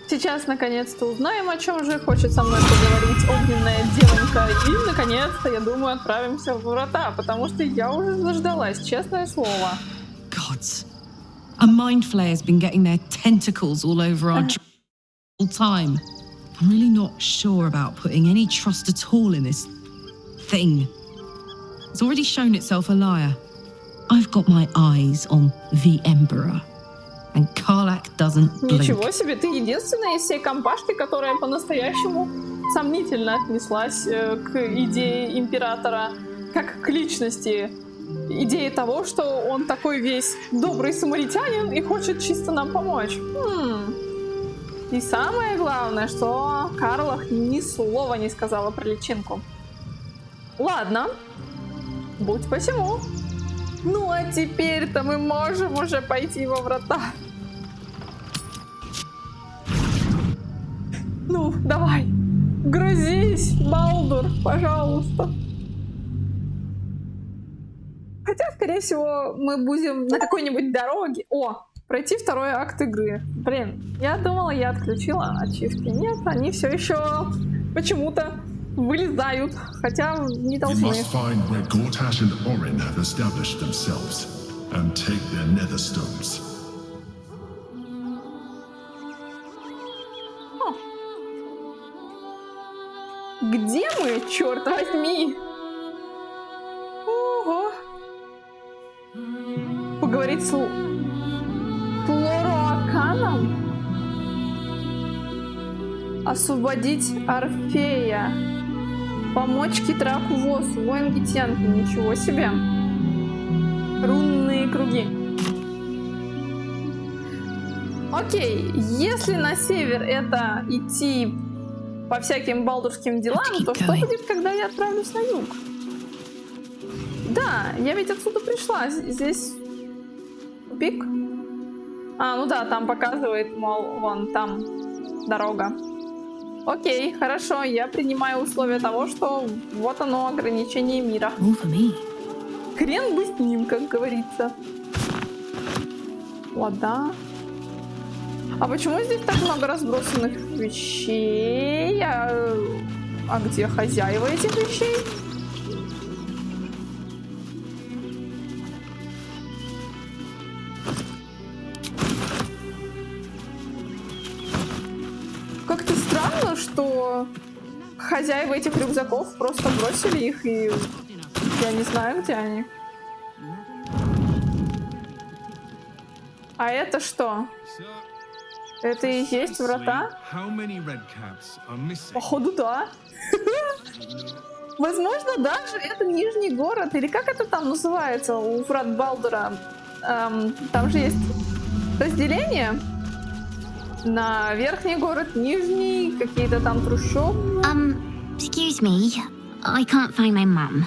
Сейчас наконец-то узнаем, о чем же хочет со мной поговорить огненная девонька. И наконец-то, я думаю, отправимся в врата, потому что я уже заждалась, честное слово. Gods. A mind flayer's been getting their tentacles all over our all time. I'm really not sure about putting any trust at all in this thing. It's already shown itself a liar. I've got my eyes on the Emperor. And Karlach doesn't blink. Ничего себе, ты единственная из всей компашки, которая по-настоящему сомнительно отнеслась к идее императора, как к личности. Идее того, что он такой весь добрый самаритянин и хочет чисто нам помочь. И самое главное, что Карлах ни слова не сказала про личинку. Ладно, будь посему. Ну а теперь-то мы можем уже пойти во врата. Ну, давай, грузись, Балдур, пожалуйста. Хотя, скорее всего, мы будем на какой-нибудь дороге. О, пройти второй акт игры. Блин, я думала, я отключила ачивки. Нет, они все еще почему-то вылезают, хотя не должны. Где мы, черт возьми? Ого! Поговорить с Флороаканом? Освободить Орфея. Помочь Китраку Восу, воин Гитянки, ничего себе. Рунные круги. Окей, если на север это идти по всяким балдурским делам, то что будет, когда я отправлюсь на юг? Да, я ведь отсюда пришла, здесь тупик. А, ну да, там показывает, мол, вон там дорога. Окей, хорошо, я принимаю условия того, что вот оно, ограничение мира. Хрен бы с ним, как говорится. Вода. А почему здесь так много разбросанных вещей? А где хозяева этих вещей? Как-то странно, что хозяева этих рюкзаков просто бросили их, и я не знаю, где они. А это что? Это и есть врата? Походу, да. Возможно, даже это Нижний город, или как это там называется у врат Балдура? Там же есть разделение на Верхний город, Нижний, какие-то там трущобы. Excuse me, I can't find my mum.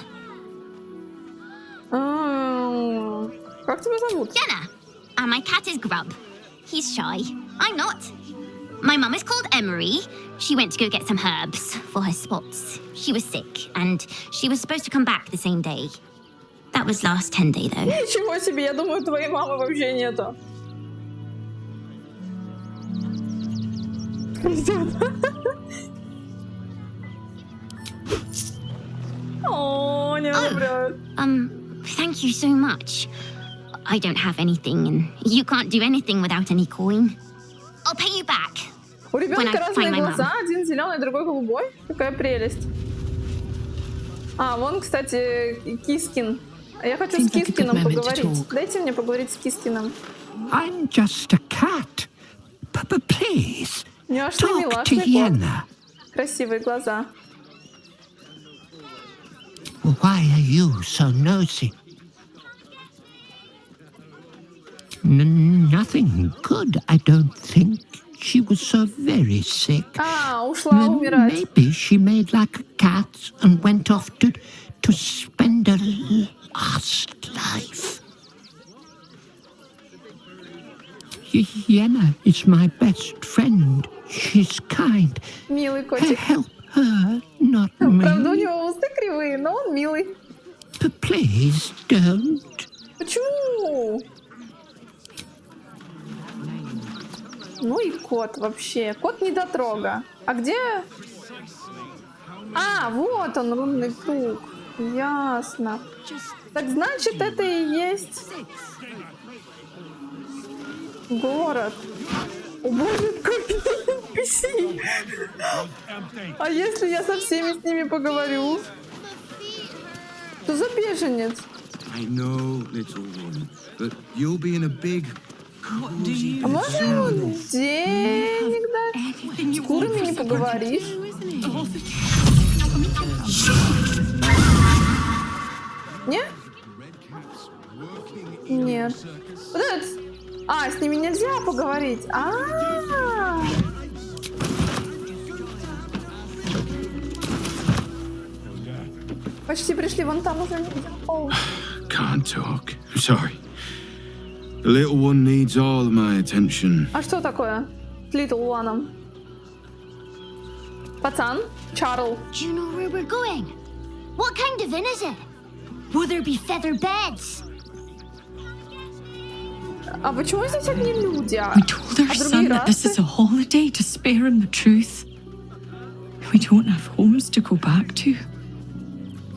Как тебя зовут? Jenna, and my cat is Grub. He's shy. I'm not. My mum is called Emery. She went to go get some herbs for her spots. She was sick, and she was supposed to come back the same day. That was last 10-day, though. Ничего себе, я думаю, твоей мамы вообще нету. О, не умрет. Thank you so much. I don't have anything, and you can't do anything without any coin. I'll pay you back. У ребенка разные глаза, один зеленый, другой голубой. Какая прелесть. А, вон, кстати, Кискин. Я хочу с Кискином поговорить. Дайте мне поговорить с Кискином. I'm just a cat. Please, Няшный, милашный кот. Красивые глаза. Why are you so nosy? Nothing good, I don't think. She was so very sick. А, ушла умирать. Maybe she made like a cat and went off to spend her last life. Yenna is my best friend. She's kind. Милый котик. Help her, not me. Правда, у него усы кривые, но он милый. Please don't. Почему? Ну и кот вообще. Кот-недотрога. А где... А, вот он, рунный круг. Ясно. Так значит, это и есть город. О боже, какие NPC. А если я со всеми с ними поговорю? Что за беженец? А можно ему денег дать? С курами не поговоришь? Нет? Нет. Вот это... А, с ними нельзя поговорить. Почти пришли, вон там уже. Can't talk. I'm sorry. The little one needs all my attention. А что такое? С Little One? Пацан? Чарл. Do you know where we're going? What kind of inn is it? Will there be feather beds? А почему здесь одни люди? We told our son that this is a holiday to spare him the truth. We don't have homes to go back to.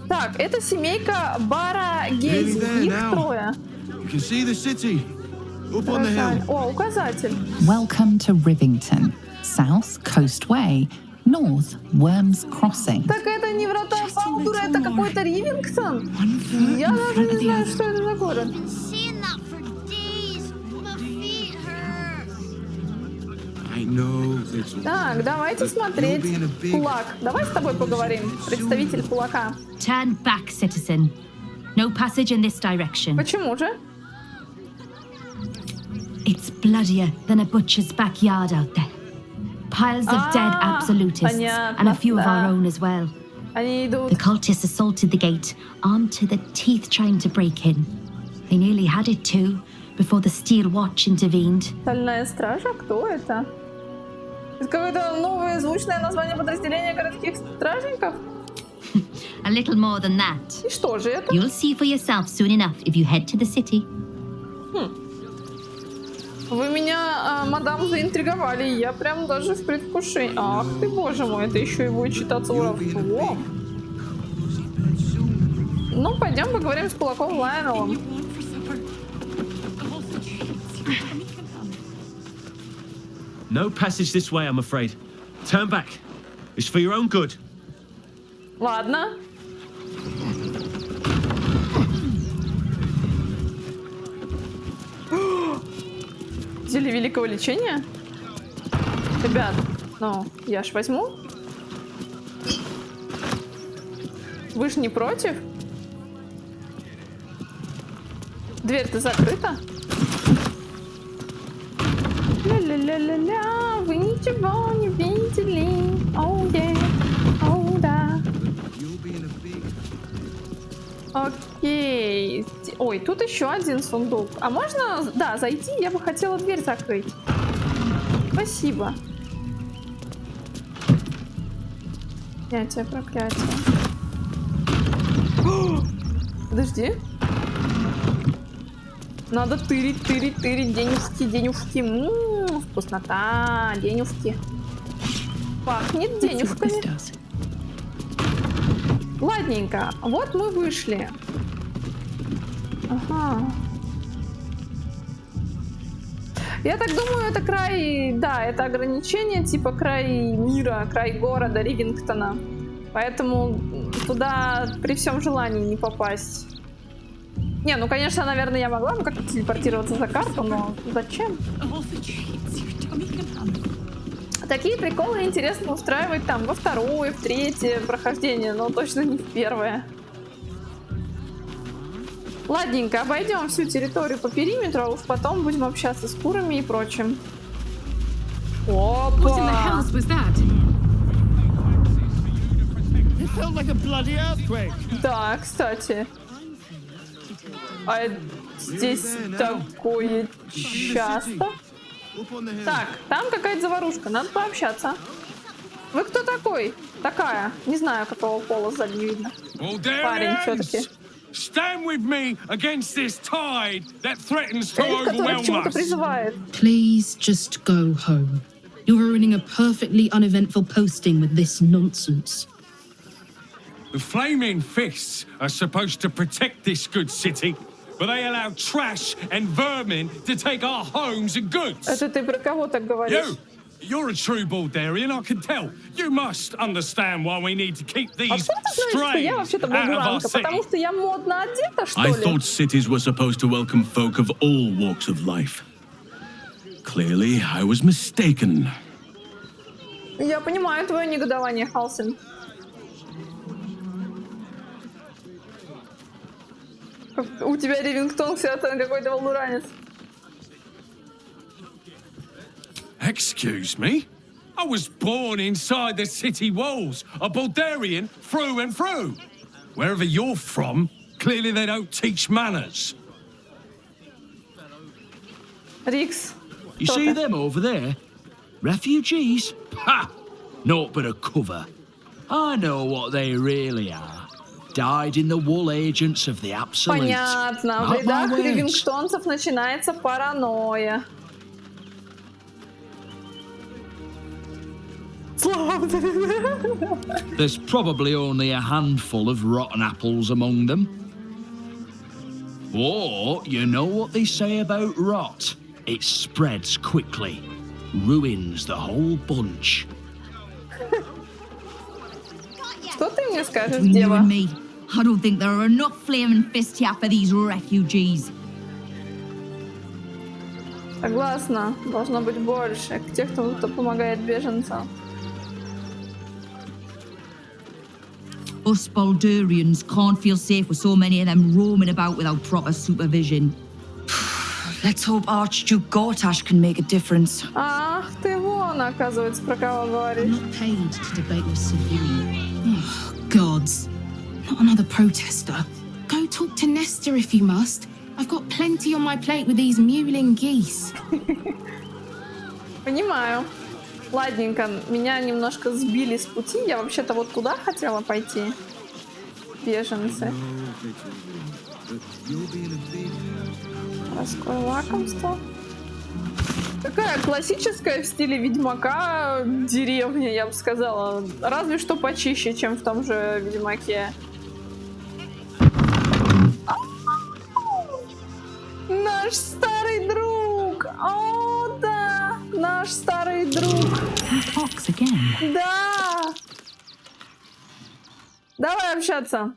Так, это семейка Бара Гези. Их трое. You can see the city up on the hill. О, указатель. Welcome to Rivington. South, Coast Way. North, Worms Crossing. Так это не врата Балдура, это какой-то Ривингтон. Я даже не знаю, что это за город. Так, давайте смотреть. Кулак. Давай с тобой поговорим. Представитель кулака. Turn back, citizen. No passage in this direction. Почему же? It's bloodier than a butcher's backyard out there. Piles of dead absolutists, and a few of our own as well. Они идут. The cultists assaulted the gate, armed to the teeth trying to break in. They nearly had it too, before the Steel Watch intervened. Стальная стража? Кто это? Это какое-то новое звучное название подразделения городских стражников? A little more than that. И что же это? You'll see for yourself soon enough if you head to the city. Вы меня, мадам, заинтриговали. Я прям даже в предвкушении. Ах ты, боже мой, это еще и будет читаться воровством. Ну, пойдем поговорим с кулаком Лайонеллом. No passage this way, I'm afraid. Turn back. It's for your own good. Ладно. Зелье великого лечения? Ребят, ну, я ж возьму. Вы ж не против? Дверь-то закрыта. Ля-ля-ля-ля-ля, вы ничего не видели. Оу, оу, да. Окей. Ой, тут еще один сундук. А можно, да, зайти? Я бы хотела дверь закрыть. Спасибо. Снятие проклятия. Подожди. Надо тырить. Денежки. Вкуснота, денежки. Пахнет денежками. Ладненько. Вот мы вышли. Ага. Я так думаю, это край... Да, это ограничение, типа край мира, край города Ривингтона. Поэтому туда при всем желании не попасть. Не, ну, конечно, наверное, я могла бы как-то телепортироваться за карту, но зачем? Такие приколы интересно устраивать там во второе, в третье прохождение, но точно не в первое. Ладненько, обойдем всю территорию по периметру, а уж потом будем общаться с курами и прочим. Опа! Да, кстати. А здесь такое часто? Так, там какая-то заварушка, надо пообщаться. Вы кто такой? Такая. Не знаю, какого пола сзади не видно. Парень все-таки. Stand with me against this tide that threatens to Эльф, который к overwhelm чему-то us. призывает. Please just go home. You're ruining a perfectly uneventful posting with this nonsense. The flaming fists are supposed to protect this good city, but they allow trash and vermin to take our homes and goods. Это ты про кого так говоришь? You're a true Baldurian, I can tell. You must understand why we need to keep А these что ты знаешь, что я strays вообще-то out of our балдуранка? Потому city? что я модно одета, что I ли? thought cities were supposed to welcome folk of all walks of life. Clearly, I was mistaken. Я понимаю твое негодование, Халсин. У тебя Ривингтон, все это какой-то балдуранец. Excuse me? I was born inside the city walls, a Baldurian through and through. Wherever you're from, clearly they don't teach manners. Рикс. You кто see ты? them over there? Refugees? Ha! Naught but a cover. I know what they really are. Dyed-in-the-wool agents of the absolute. Понятно. В Mark my рядах words. ривингтонцев начинается паранойя. Слава. There's probably only a handful of rotten apples among them. Or, you know what they say about rot? It spreads quickly. Ruins the whole bunch. Что ты мне скажешь, Between you дева? and me, I don't think there are enough flaming fists here for these refugees. Согласна. Должно быть больше. К тех, кто помогает беженцам. Us Baldurians can't feel safe with so many of them roaming about without proper supervision. Let's hope Archduke Gortash can make a difference. Ах ты вон, оказывается, про кого I'm говоришь. not paid to debate with civilians. Oh, gods. Not another protester. Go talk to Nesta if you must. I've got plenty on my plate with these mewling geese. Понимаю. Ладненько, меня немножко сбили с пути. Я вообще-то вот туда хотела пойти. Беженцы. Раскрой лакомство. Такая классическая в стиле Ведьмака деревня, я бы сказала. Разве что почище, чем в том же Ведьмаке. Наш старый друг! О, да! Наш старый друг! Talks again. Да! Давай общаться.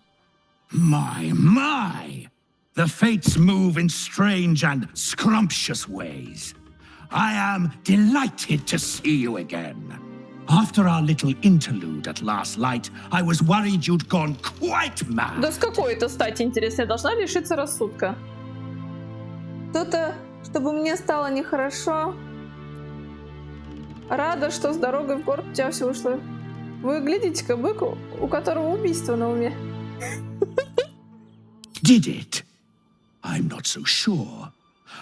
My! The fates move in strange and scrumptious ways. I am delighted to see you again. After our little interlude at last light, I was worried you'd gone quite mad. Да с какой это стати, интересно, я должна лишиться рассудка? Кто-то, чтобы мне стало нехорошо. Рада, что с дорогой в город у тебя все вышло. Вы глядите-ка, бык, у которого убийство на уме. Did it? I'm not so sure.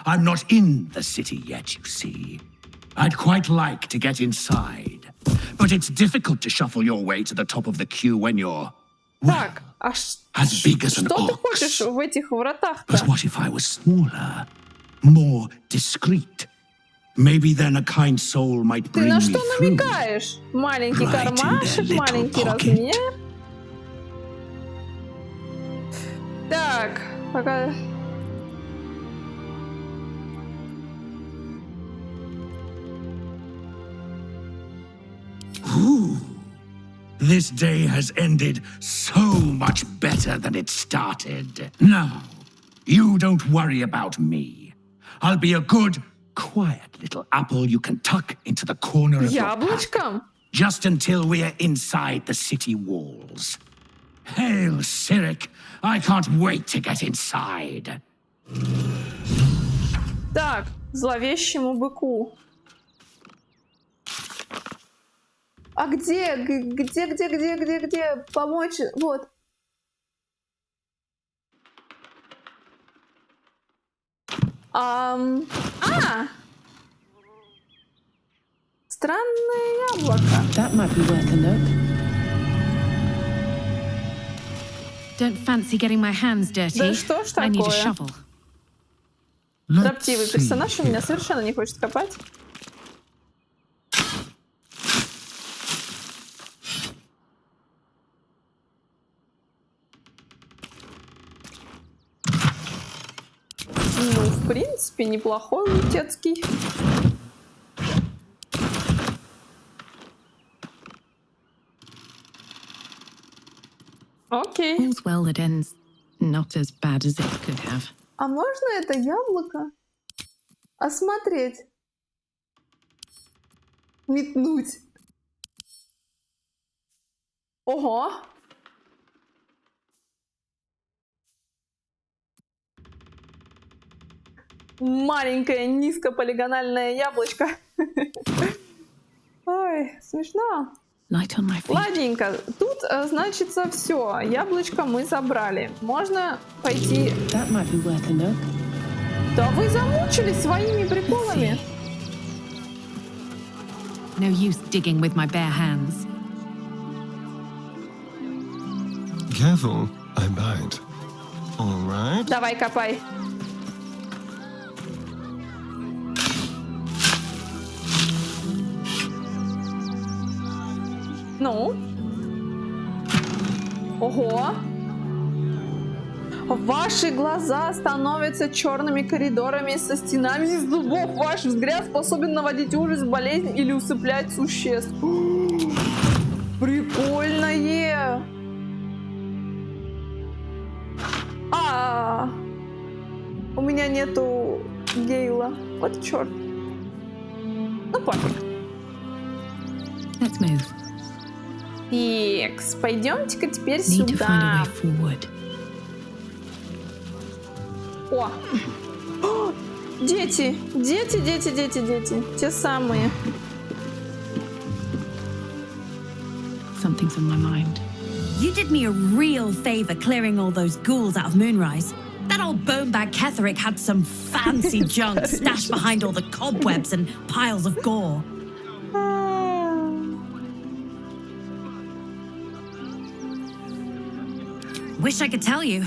I'm not in the city yet, you see. I'd quite like to get inside. But it's difficult to shuffle your way to the top of the queue when you're, Так, а as big as an что ты ox. хочешь в этих вратах-то? But what if I was smaller, more discreet? Maybe then a kind soul might Ты bring на me что through. намекаешь? Маленький Right in кармашек, their little маленький pocket. размер. Так, пока... Ooh, this day has ended so much better than it started. Now, you don't worry about me. I'll be a good, quiet little apple you can tuck into the corner of your pack, Яблочком? just until we're inside the city walls. Hail, Cyric! I can't wait to get inside. Так, зловещему быку. А где помочь? Вот. Странное яблоко. That might be worth a look. Don't fancy getting my hands dirty. Да что ж I need a такое? shovel. Строптивый персонаж у меня совершенно не хочет копать. Ну, в принципе, неплохой летецкий. Окей. All's well that ends not as bad as it could have. А можно это яблоко осмотреть? Метнуть. Ого. Маленькое низкополигональное яблочко. Ой, смешно. Light on my feet. Ладненько, тут значится все. Яблочко мы забрали. Можно пойти. That might be worth a look. Да вы замучились своими приколами. No use digging with my bare hands. Careful, I bite. All right. Давай, копай. Ну? Ого! Ваши глаза становятся черными коридорами со стенами из зубов. Ваш взгляд способен наводить ужас, болезнь или усыплять существ. Прикольное! У меня нету Гейла. Вот черт. Ну пофиг. Let's move. Икс, пойдемте-ка теперь Need to find a сюда. way forward. О! О! Дети! Дети, дети, дети, дети. Те самые. Something's on my mind. You did me a real favor clearing all those ghouls out of Moonrise. That old bone-bag Ketherick had some fancy junk stashed behind all the cobwebs and piles of gore. Wish I could tell you.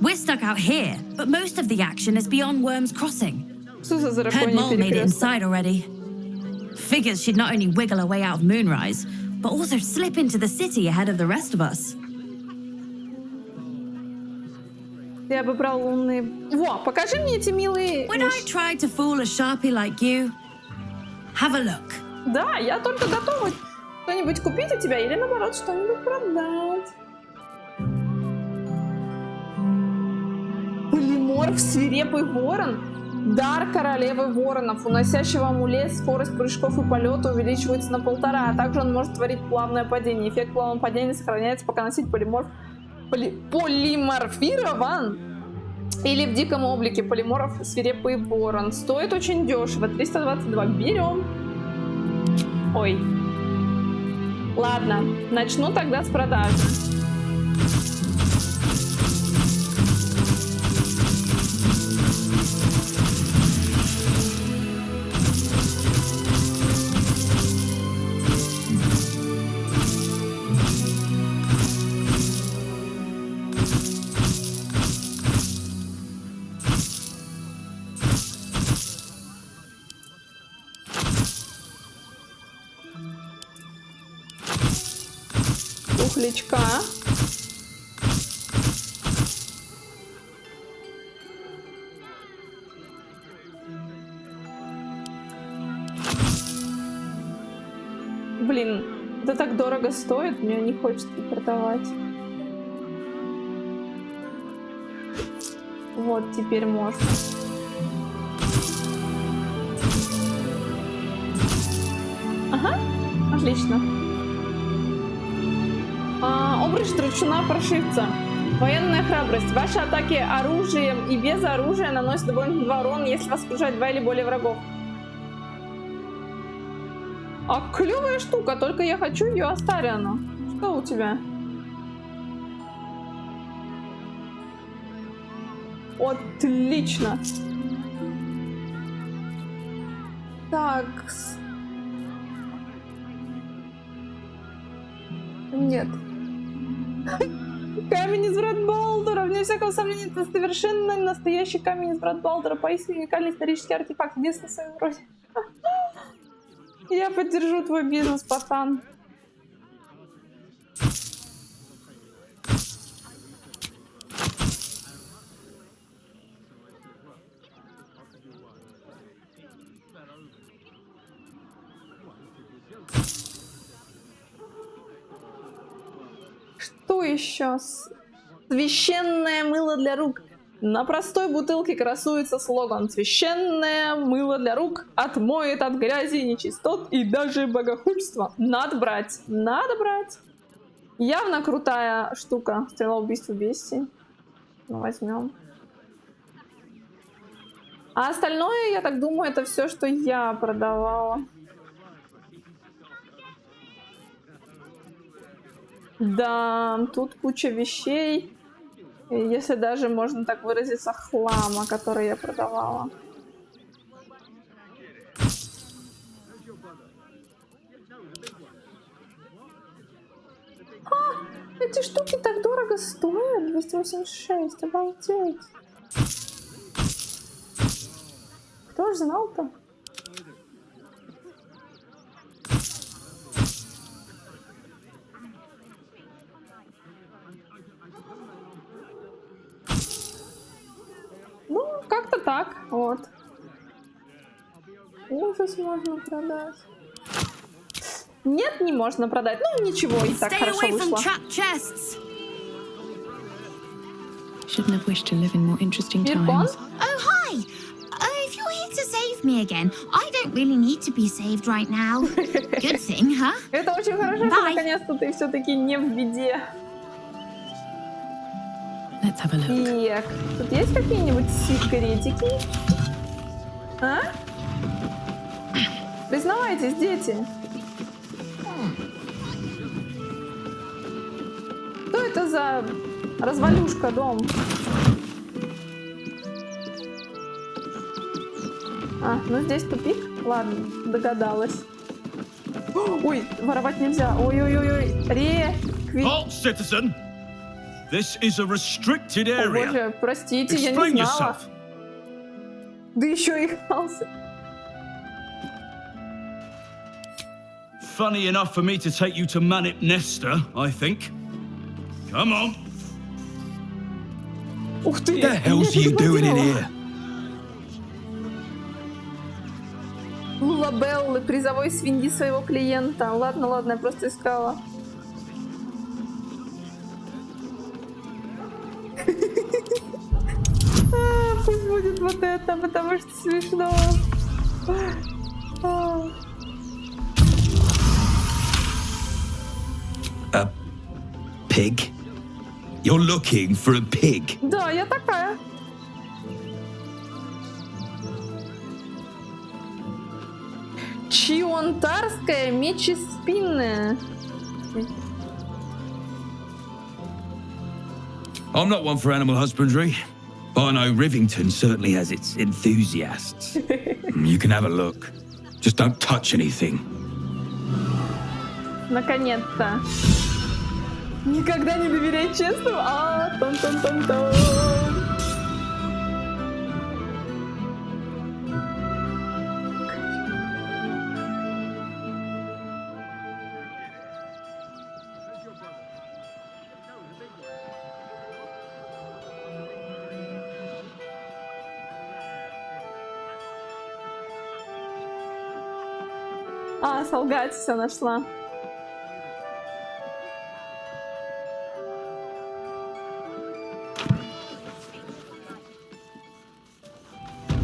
We're stuck out here, but most of the action is beyond Worm's Crossing. Heard Mole made it inside already. Figures she'd not only wiggle her way out of Moonrise, but also slip into the city ahead of the rest of us. Я бы брал лунные... Во, покажи мне эти милые... When I tried to fool a sharpie like you, have a look. Да, я только готова что-нибудь купить у тебя или наоборот что-нибудь продать. Полиморф, свирепый ворон. Дар королевы воронов, уносящего амулет, скорость прыжков и полета увеличивается на 1,5, а также он может творить плавное падение. Эффект плавного падения сохраняется, пока носитель полиморфирован или в диком облике. Полиморф, свирепый ворон. Стоит очень дешево, 322. Берем. Ой. Ладно, начну тогда с продажи. Тухлячка. Блин, это так дорого стоит, мне не хочется продавать. Вот, теперь можно. Ага, отлично. Обруч драчуна-прошивца. Военная храбрость. Ваши атаки оружием и без оружия наносят дополнительный 2 урона, если вас окружает 2 или более врагов. А клевая штука, только я хочу ее Астариану. Что у тебя? Отлично. Так. Нет. Камень из врат Балдура. Вне всякого сомнения, это совершенно настоящий камень из врат Балдура. Поистине уникальный исторический артефакт. Единственный в своем роде. Я поддержу твой бизнес, пацан. Что еще? Священное мыло для рук. На простой бутылке красуется слоган: священное мыло для рук отмоет от грязи, нечистот и даже богохульства. Надо брать, надо брать. Явно крутая штука. Стрела убийства бестии. Ну, возьмем. А остальное, я так думаю, это все, что я продавала. Да, тут куча вещей. Если даже можно так выразиться, хлама, который я продавала. Эти штуки так дорого стоят. 286, обалдеть. Кто ж знал-то? Ну, как-то так, вот. Ужас можно продать. Нет, не можно продать. Ну, ничего, и так хорошо вышло. Shouldn't have wished to live in more interesting times. Oh, hi! If you're here to save me again, I don't really need to be saved right now. Good thing, huh? Это очень хорошо, что наконец-то ты все-таки не в беде. Let's have a look. Так, тут есть какие-нибудь секретики? А? Признавайтесь, дети. Что это за развалюшка дом? А, ну здесь тупик. Ладно, догадалась. Ой, воровать нельзя. Ой-ой-ой-ой. Halt, citizen! This is a restricted О, area. боже, простите, я Explain не знала. yourself. Да еще и хался. Funny enough for me to take you to Manip Nesta, I think. Come on. Ух ты! What the hell's you doing in here? Лулабеллы, призовой свиньи своего клиента. Ладно, ладно, я просто искала. Пусть будет вот это, потому что смешно. A pig? You're looking for a pig? Да, я такая. Чионтарская мечеспинная. I'm not one for animal husbandry, but I know Rivington certainly has its enthusiasts. You can have a look. Just don't touch anything. Наконец-то. Никогда не доверяй честным. Тон-тон-тон-тон. Солгать все нашла.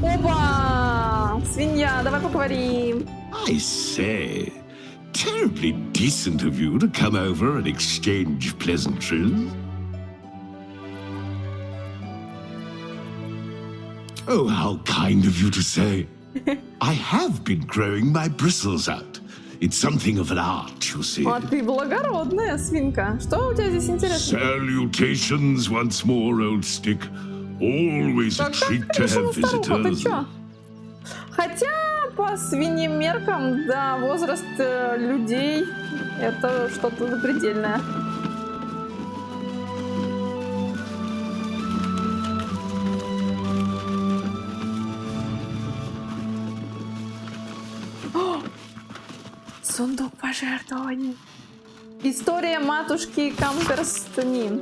Опа! Свинья, давай поговорим. I say, terribly decent of you to come over and exchange pleasantries. Oh, how kind of you to say. I have been growing my bristles out. It's something of an art, you see. А ты благородная свинка. Что у тебя здесь интересно? Salutations once more, old stick. Always a treat to have visitors. Хотя, по свиньим меркам, да, возраст людей — это что-то запредельное. Сундук пожертвований. История матушки Камперстни.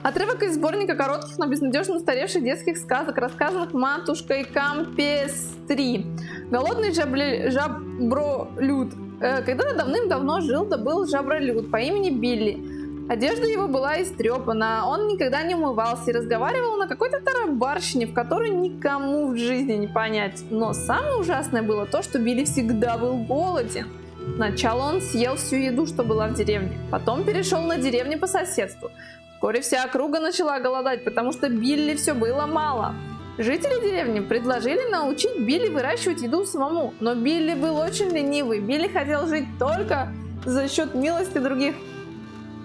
Отрывок из сборника коротких, но безнадежно устаревших детских сказок, рассказанных матушкой Кампестри. Голодный жабролюд. Когда-то давным-давно жил да был жабролюд по имени Билли. Одежда его была истрепана, он никогда не умывался и разговаривал на какой-то тарабарщине, в которой никому в жизни не понять. Но самое ужасное было то, что Билли всегда был голоден. Сначала он съел всю еду, что была в деревне, потом перешел на деревню по соседству. Вскоре вся округа начала голодать, потому что Билли все было мало. Жители деревни предложили научить Билли выращивать еду самому, но Билли был очень ленивый. Билли хотел жить только за счет милости других.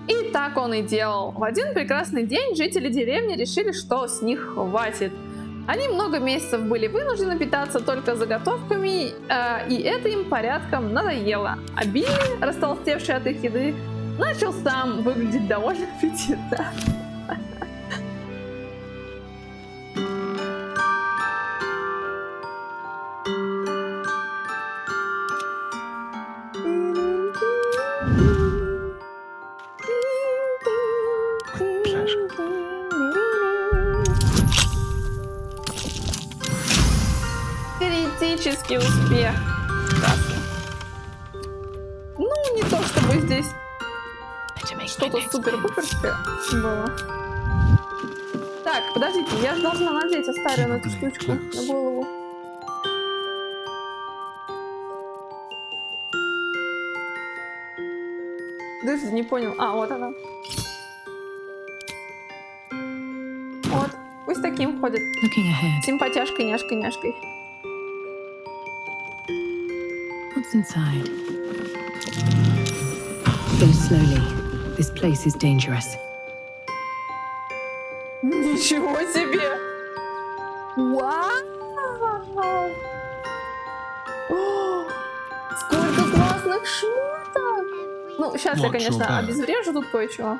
И так он и делал. В один прекрасный день жители деревни решили, что с них хватит. Они много месяцев были вынуждены питаться только заготовками, и это им порядком надоело. А Билли, растолстевший от их еды, начал сам выглядеть довольно аппетитно. Критический успех. Красно. Ну, не то чтобы здесь что-то супер-пуперское было. Так, подождите, я же должна надеть оставленную эту штучку на голову. Подожди, не понял. А, вот она. Вот, пусть таким ходит. Симпатяшкой, няшкой-няшкой. What's inside? Go slowly. This place is dangerous. Ничего себе! Вау! О, сколько классных шмоток! Ну, сейчас я, конечно, обезврежу тут кое-чего.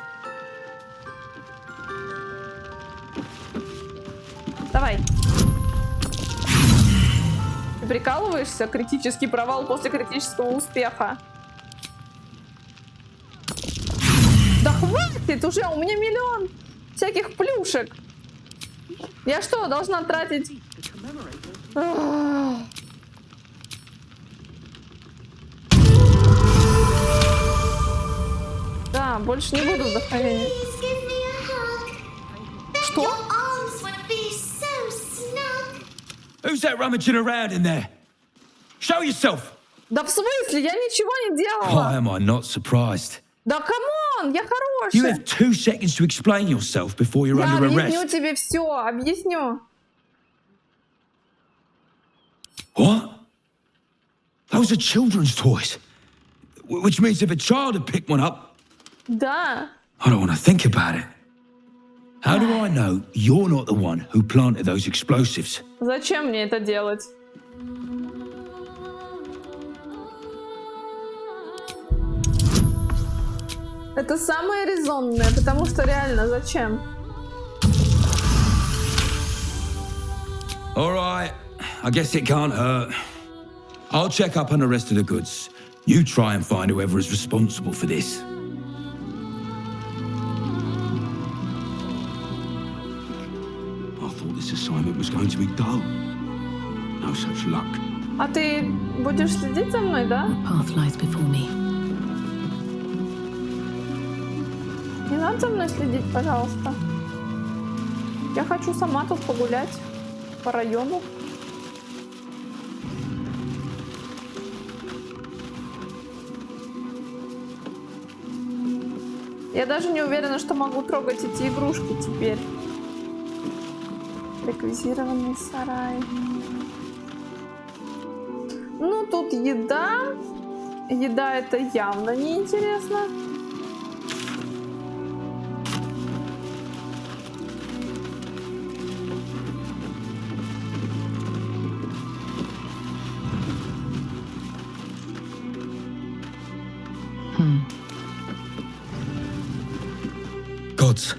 Давай. Ты прикалываешься? Критический провал после критического успеха. Да хватит уже, у меня миллион всяких плюшек. Я что, должна тратить? Да, больше не буду вдохновения. Что? Who's that rummaging around in there? Show yourself! Да в смысле? Я ничего не делала. Why am I not surprised? Да камон, я хорошая. You have 2 seconds to explain yourself before you're under arrest. Я объясню тебе все, объясню. What? Those are children's toys. Which means if a child had picked one up... Да. I don't want to think about it. How do I know you're not the one who planted those explosives? Зачем мне это делать? Это самое резонное, потому что реально зачем? All right, I guess it can't hurt. I'll check up on the rest of the goods. You try and find whoever is responsible for this. This assignment was going to be dull. No such luck. А ты будешь следить за мной, да? Path lies before me. Не надо за мной следить, пожалуйста. Я хочу сама тут погулять по району. Я даже не уверена, что могу трогать эти игрушки теперь. Реквизированный сарай. Ну, тут еда. Еда это явно неинтересно. Gods.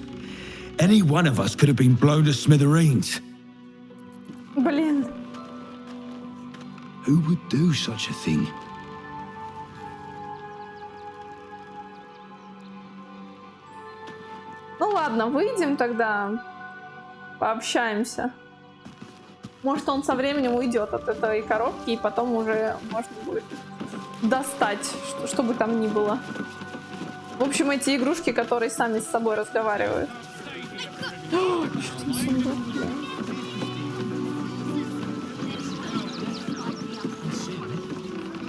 Any one of us could have been blown to smithereens. Блин. Who would do such a thing? Ну ладно, выйдем тогда, пообщаемся. Может, он со временем уйдет от этой коробки, и потом уже можно будет достать, что бы там ни было. В общем, эти игрушки, которые сами с собой разговаривают.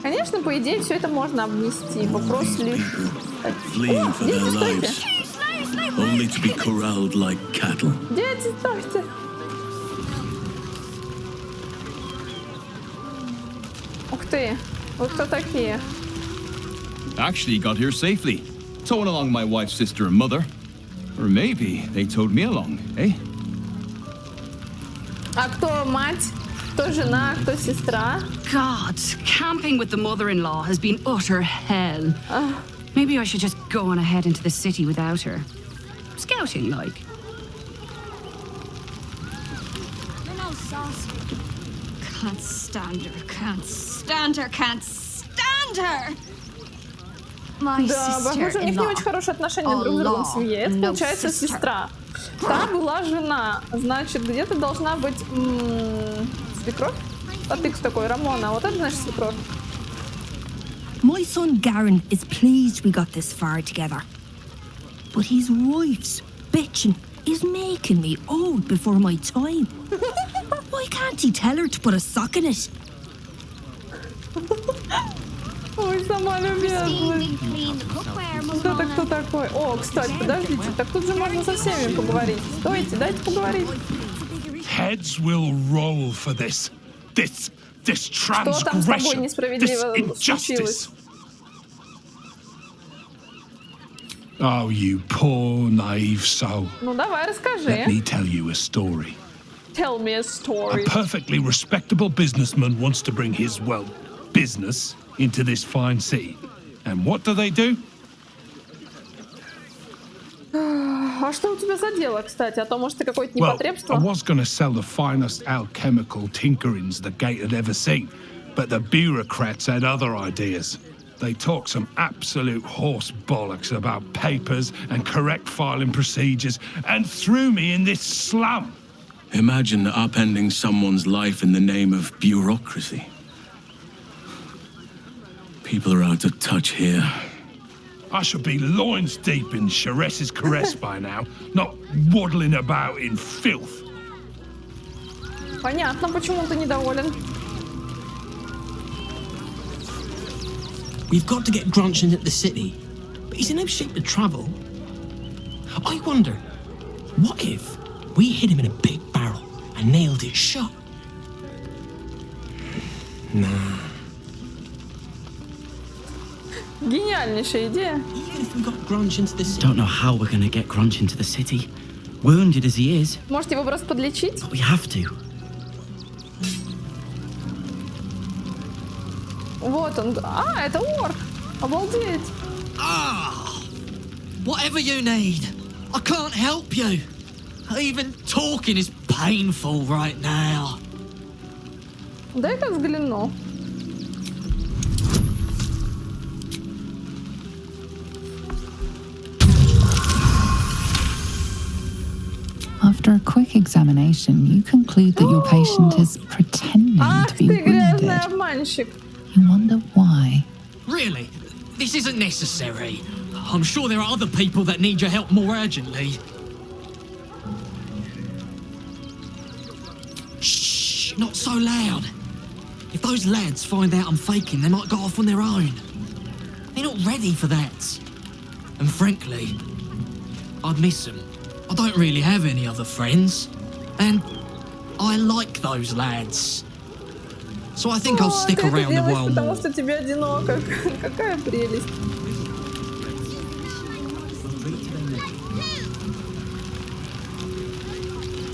Конечно, по идее, все это можно обнести. Вопрос лишь... Дети, стойте! Only to be corralled like cattle. Дети, стойте! Ух ты! Вы кто такие? Actually got here safely. Towing along my wife's sister and mother. Or maybe they towed me along, eh? А кто мать? Кто жена? Кто сестра? God, camping with the mother-in-law has been utter hell. Maybe I should just go on ahead into the city without her. Scouting, like. Can't stand her, can't stand her, can't stand her! Да, похоже, у них не очень хорошие отношения друг с другом в семье. Это, получается, сестра. Та была жена. Значит, где-то должна быть свекровь? А ты кто такой? Рамона. Вот это значит свекровь. My son Garen is pleased we got this far together. But his wife's bitching is making me old before my time. Why can't he tell her to put a sock in it? Ой, сама любезная. Кто такой? О, кстати, подождите, так тут же можно со всеми поговорить. Стойте, дайте поговорить. Heads will roll for this transgression, this injustice. Oh, you poor naive soul. Ну давай, расскажи. Let me tell you a story. Tell me a story. A perfectly respectable businessman wants to bring his, well, business into this fine city. And what do? А что у тебя за дело, кстати? А то, может, ты какое-то непотребство? I was going to sell the finest alchemical tinkerings the gate had ever seen, but the bureaucrats had other ideas. They talked some absolute horse bollocks about papers and correct filing procedures and threw me in this slum. Imagine upending someone's life in the name of bureaucracy. People are out of touch here. I should be loins deep in Sharess's caress by now, not waddling about in filth. Понятно, почему ты недоволен. We've got to get Grunch into the city, but he's in no shape to travel. I wonder, what if we hid him in a big barrel and nailed it shut? Nah. Гениальнейшая идея. Don't know how we're gonna get Grunch into the city. Wounded as he is. Может, его просто подлечить? But we have to. Вот он. А, это орк. Обалдеть. Whatever you need. I can't help you. Even talking is painful right now. Дай-ка взгляну. After a quick examination, you conclude that your patient is pretending to be wounded. You wonder why. Really? This isn't necessary. I'm sure there are other people that need your help more urgently. Shh, not so loud. If those lads find out I'm faking, they might go off on their own. They're not ready for that. And frankly, I'd miss them. I don't really have any other friends. And I like those lads. So I think I'll stick around a while more. Потому что тебе одиноко. Какая прелесть.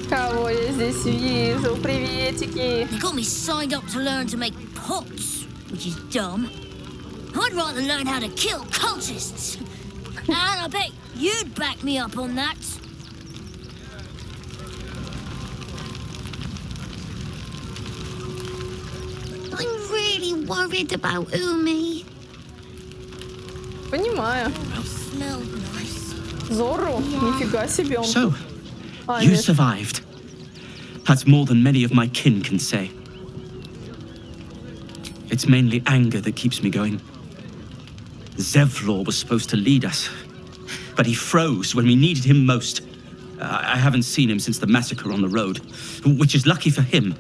Кого я здесь вижу? Приветики. They got me signed up to learn to make pots, which is dumb. I'd rather learn how to kill cultists. And I bet you'd back me up on that. I'm really worried about Umi. Понимаю. Smelled nice. Зорро? Нифига себе он. So, you survived. That's more than many of my kin can say. It's mainly anger that keeps me going. Zevlor was supposed to lead us, but he froze when we needed him most. I haven't seen him since the massacre on the road, which is lucky for him.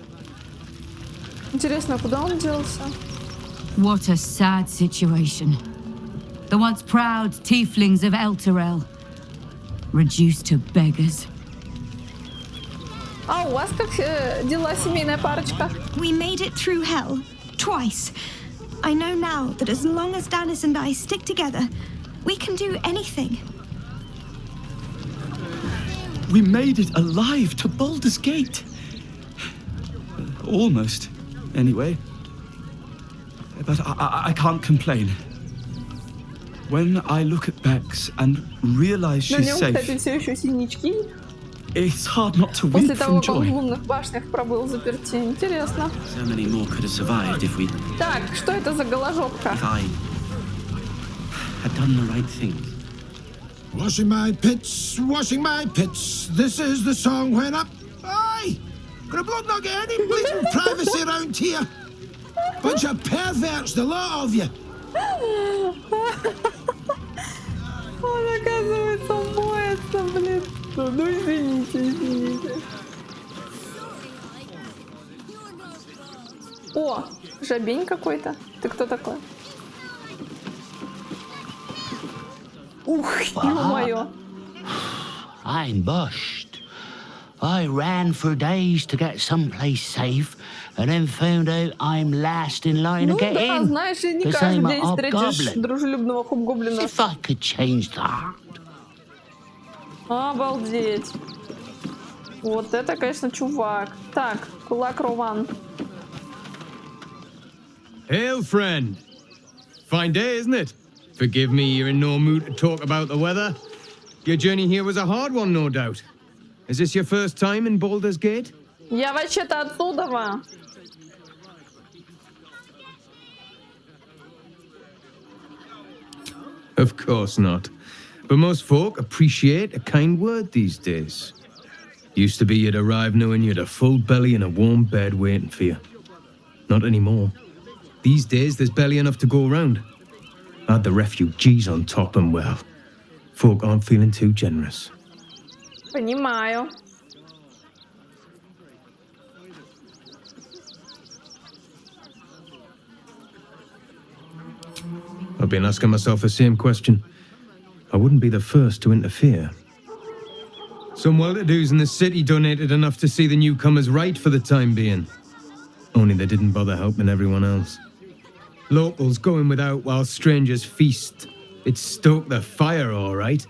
Интересно, куда он делся? What a sad situation. The once proud tieflings of Elturel, reduced to beggars. А у вас как дела, семейная парочка? We made it through hell. Twice. I know now that as long as Danis and I stick together, we can do anything. We made it alive to Baldur's Gate. Almost, anyway. But I can't complain. When I look at Bex and realize she's safe, кстати, все еще синячки. It's hard not to weep from joy. После того, как в лунных башнях пробыл заперти. Интересно. So many more could have survived if we... Так, что это за голожопка? If I had done the right thing. Washing my pits, this is the song when up. Aye! Gonna blood not get any bleeding privacy around here. Bunch of perverts, the lot of you. Он, оказывается, моется, блин. Ну, извините. О, жабень какой-то. Ты кто такой? Ух, ё-моё. I'm bushed. I ran for days to get someplace safe, and then found out I'm last in line to get in. Ну да, знаешь, и не каждый день встретишь дружелюбного хоб-гоблина. If I could change that. Обалдеть. Вот это, конечно, чувак. Так, кулак Рован. Hail, friend. Fine day, isn't it? Forgive me, you're in no mood to talk about the weather. Your journey here was a hard one, no doubt. Is this your first time in Baldur's Gate? Я вообще-то оттуда. Of course not. But most folk appreciate a kind word these days. Used to be you'd arrive knowing you had a full belly and a warm bed waiting for you. Not anymore. These days there's barely enough to go around. Add the refugees on top and well, folk aren't feeling too generous. Понимаю. I've been asking myself the same question. I wouldn't be the first to interfere. Some well-to-dos in the city donated enough to see the newcomers right for the time being. Only they didn't bother helping everyone else. Locals going without while strangers feast. It stoked the fire, all right.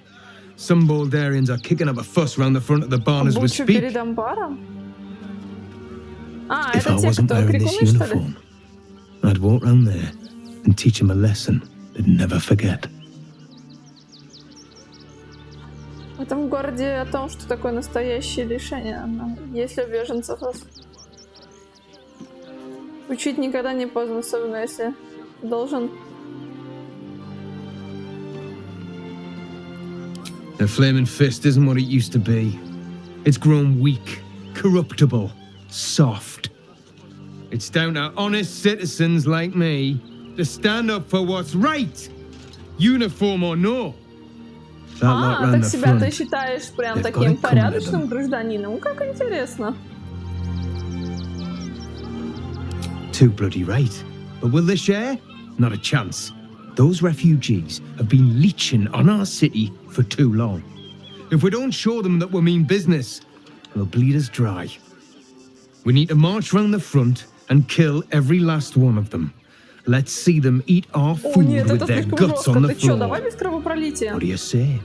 Some Baldurians are kicking up a fuss round the front of the barn as we speak. Перед амбаром? А, If это I те, wasn't кто wearing this крикуны, что ли? uniform, I'd walk round there and teach them a lesson they'd never forget. В этом городе о том, что такое настоящее лишение. Если у беженцев учить никогда не поздно, особенно если должен. The flaming fist isn't what it used to be. It's grown weak, corruptible, soft. It's down to honest citizens like me to stand up for what's right, uniform or no. Так себя ты считаешь прям таким порядочным гражданином? Как интересно. Too bloody right. But will they share? Not a chance. Those refugees have been leeching on our city for too long. If we don't show them that we mean business, they'll bleed us dry. We need to march round the front and kill every last one of them. Let's see them eat our food with their guts on the floor. Давай без кровопролития. What do you say?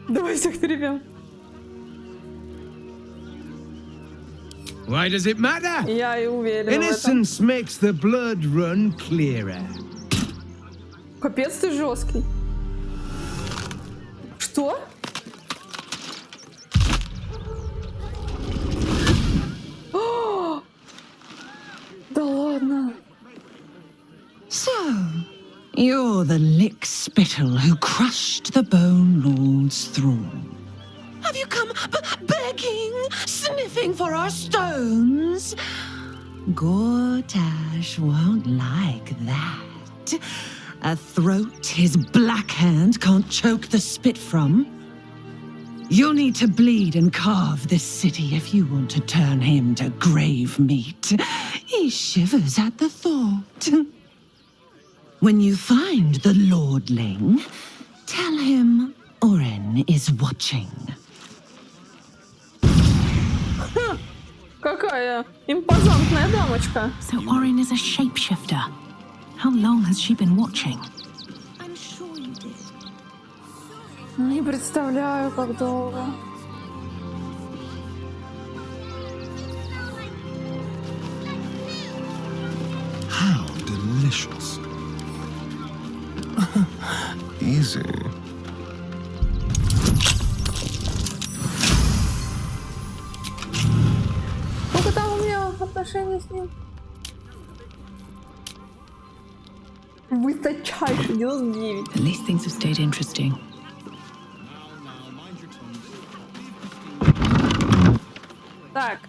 Давай всех перебьем. Why does it matter? Я и уверена в этом. Innocence makes the blood run clearer. Капец ты жесткий. Что? So, You're the lick-spittle who crushed the Bone Lord's throne. Have you come begging, sniffing for our stones? Gortash won't like that. A throat his black hand can't choke the spit from. You'll need to bleed and carve this city if you want to turn him to grave meat. He shivers at the thought. When you find the lordling, tell him Oren is watching. Какая импозантная дамочка. So Oren is a shapeshifter. How long has she been watching? I'm sure you did. Не представляю, как долго. How delicious. Easy. Сколько там у меня отношений с ним? Высочайший 99. At least things have stayed interesting. Так.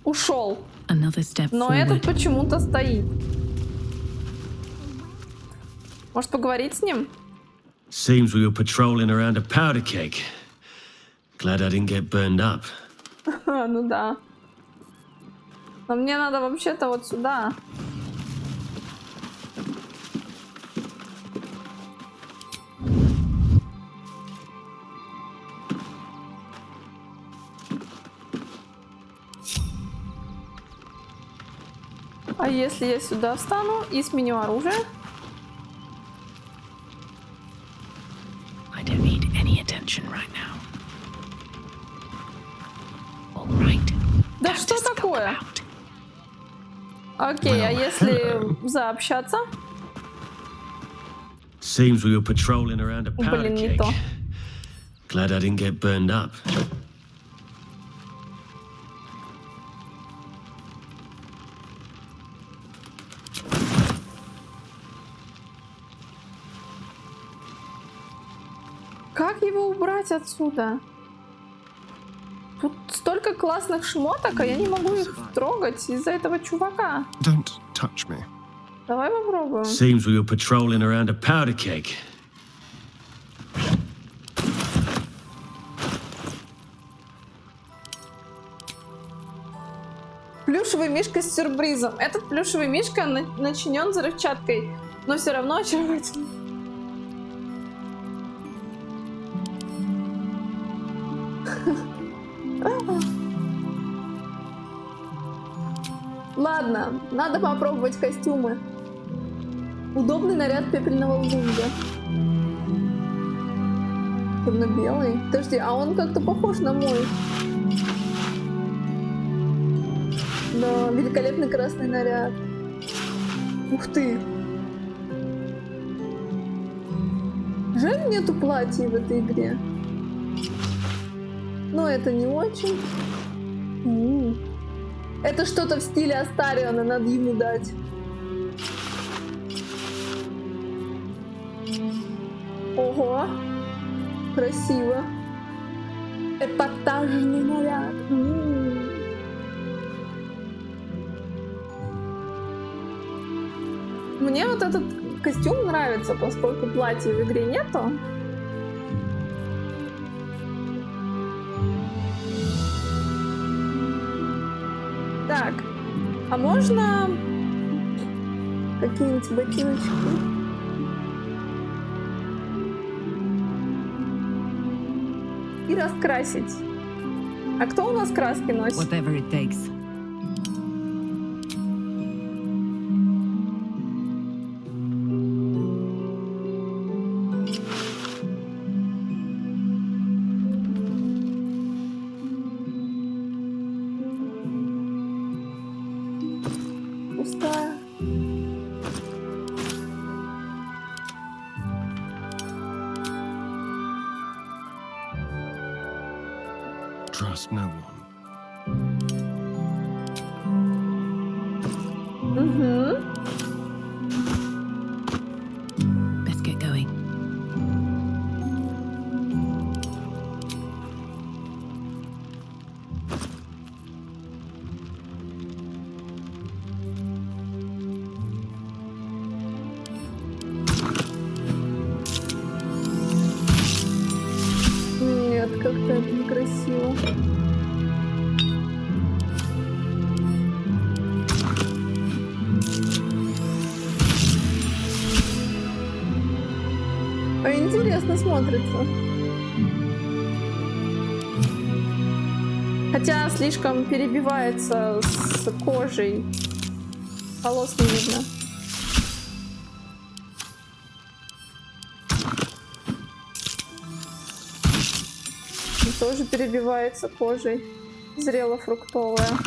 Ушел. Another step Но forward. этот почему-то стоит. Может поговорить с ним? Seems we were patrolling around a powder keg. Glad I didn't get burned up. Ну да. Но мне надо вообще-то вот сюда. А если я сюда встану и сменю оружие? I don't need any attention right now. All right. Да что такое? Окей, а если заобщаться? Seems we were patrolling around a powder Блин, не keg. то. Glad I didn't get burned up. Как его убрать отсюда? Тут столько классных шмоток, а я не могу их трогать из-за этого чувака. Don't touch me. Давай попробуем. Seems we were patrolling around a powder keg. Плюшевый мишка с сюрпризом. Этот плюшевый мишка начинен взрывчаткой, но все равно очаровательный. Ладно, надо попробовать костюмы. Удобный наряд пепельного лунга. Черно-белый. Подожди, а он как-то похож на мой. Да, великолепный красный наряд. Ух ты. Жаль, нету платья в этой игре. Но это не очень. Это что-то в стиле Астариона, надо ему дать. Ого, красиво. Эпатажный наряд. Мне вот этот костюм нравится, поскольку платья в игре нету. Так, а можно какие-нибудь ботиночки? И раскрасить. А кто у нас краски носит? Whatever it takes. Пустая. Trust no one. интересно смотрится. Хотя слишком перебивается с кожей. Волос не видно. И тоже перебивается кожей. Зрело-фруктовая.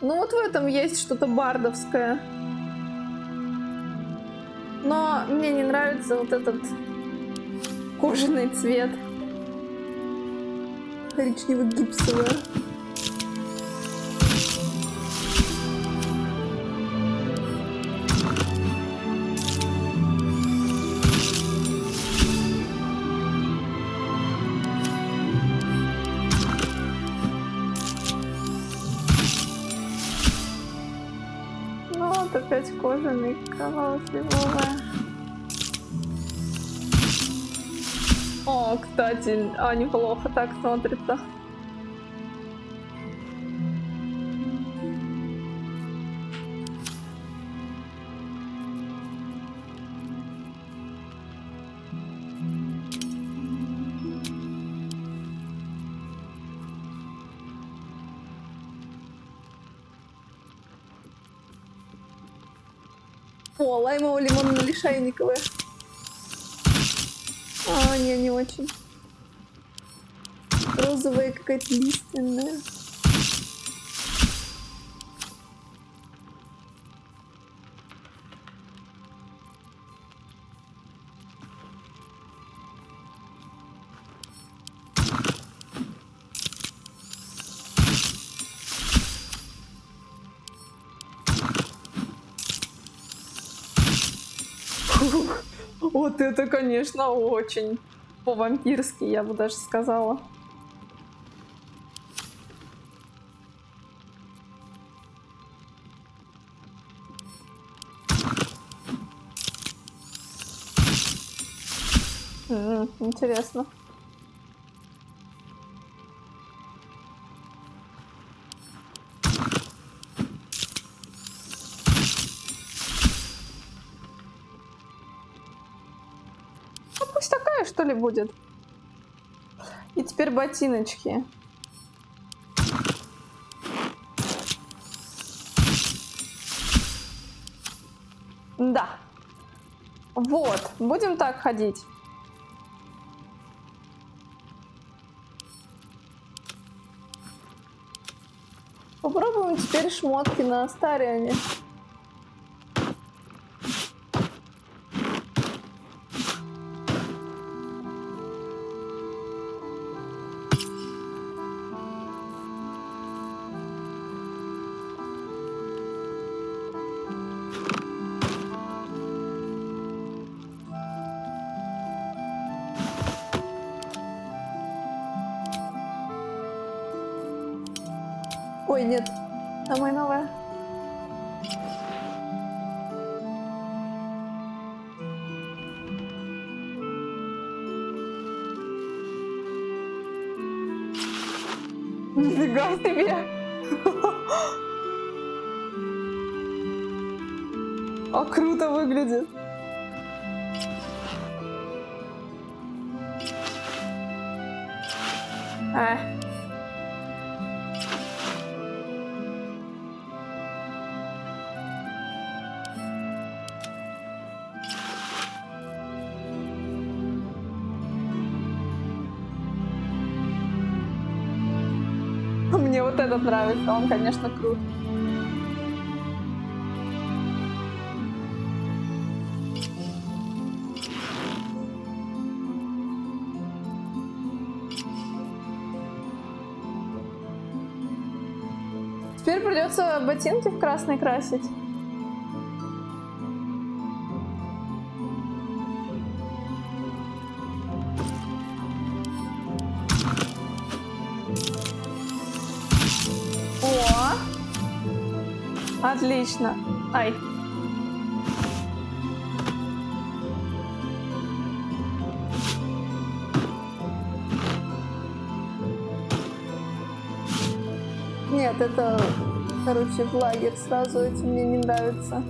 Ну вот в этом есть что-то бардовское. Но мне не нравится вот этот кожаный цвет. Коричнево-гипсовый. Опять кожаный, кроваво-лиловая. О, кстати, неплохо так смотрится. О, лаймово-лимонно-лишайниковая. Не очень. Розовая какая-то лиственная. Вот это, конечно, очень по-вампирски, я бы даже сказала. Интересно. Пусть такая, что ли, будет. И теперь ботиночки. Да. Вот. Будем так ходить. Попробуем теперь шмотки на Стариане. Ой, нет, самая новая. Нифига себе! А круто выглядит. Мне вот этот нравится, он, конечно, крут. Теперь придется ботинки в красный красить. Отлично. Ай. Нет, это, короче, в лагерь сразу, это мне не нравится.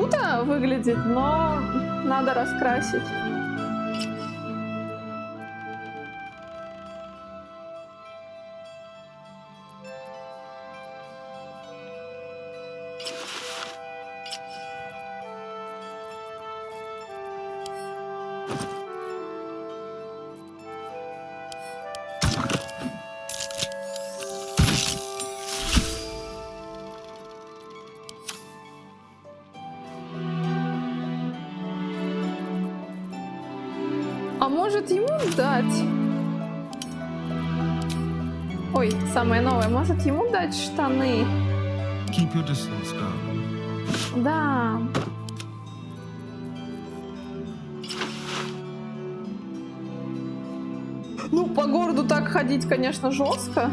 круто выглядит, но надо раскрасить. А может ему дать? Ой, самое новое. Может ему дать штаны? Keep your distance, darling. Да. Ну, по городу так ходить, конечно, жестко.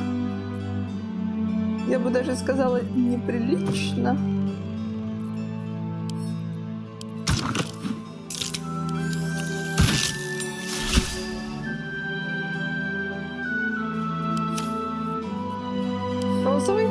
Я бы даже сказала, неприлично. Розовый.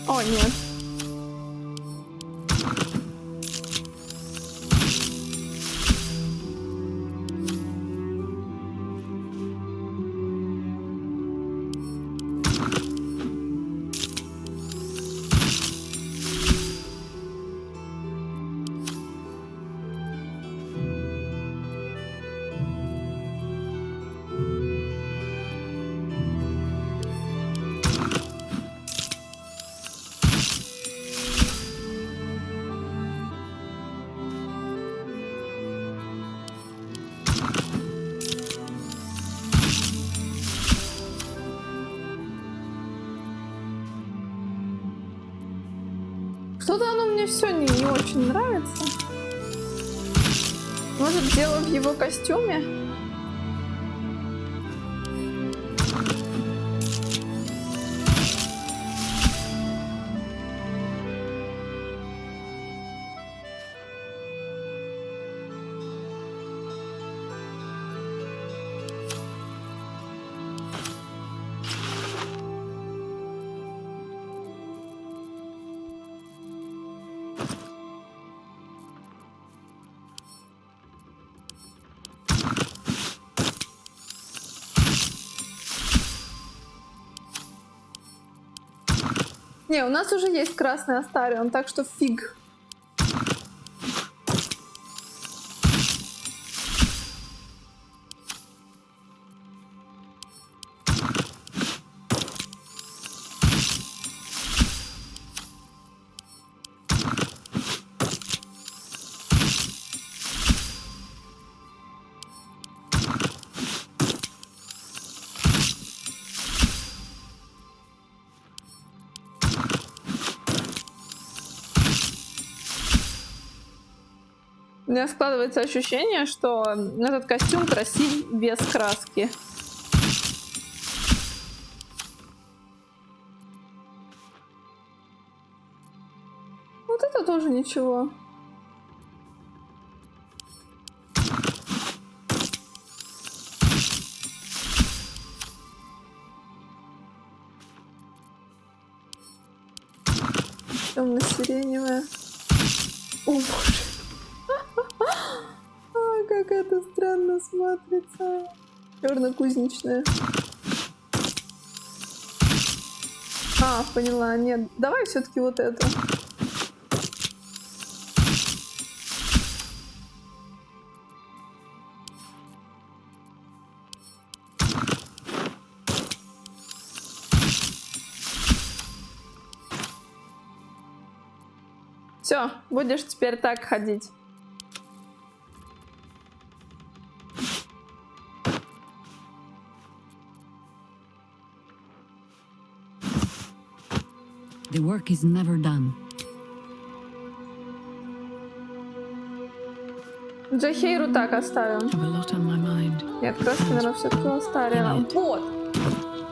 О, нет. Что-то оно мне все не очень нравится. Может, дело в его костюме? Не, у нас уже есть красный астарион, так что фиг. У меня складывается ощущение, что этот костюм красив без краски. Вот это тоже ничего. Темно-сиреневая. О, боже. Как это странно смотрится. Черно-кузнечная. А, поняла. Нет, давай все-таки вот это. Все, будешь теперь так ходить. The work is never done. Джахейру так оставим. Нет, краски, наверное, все-таки оставим. Вот.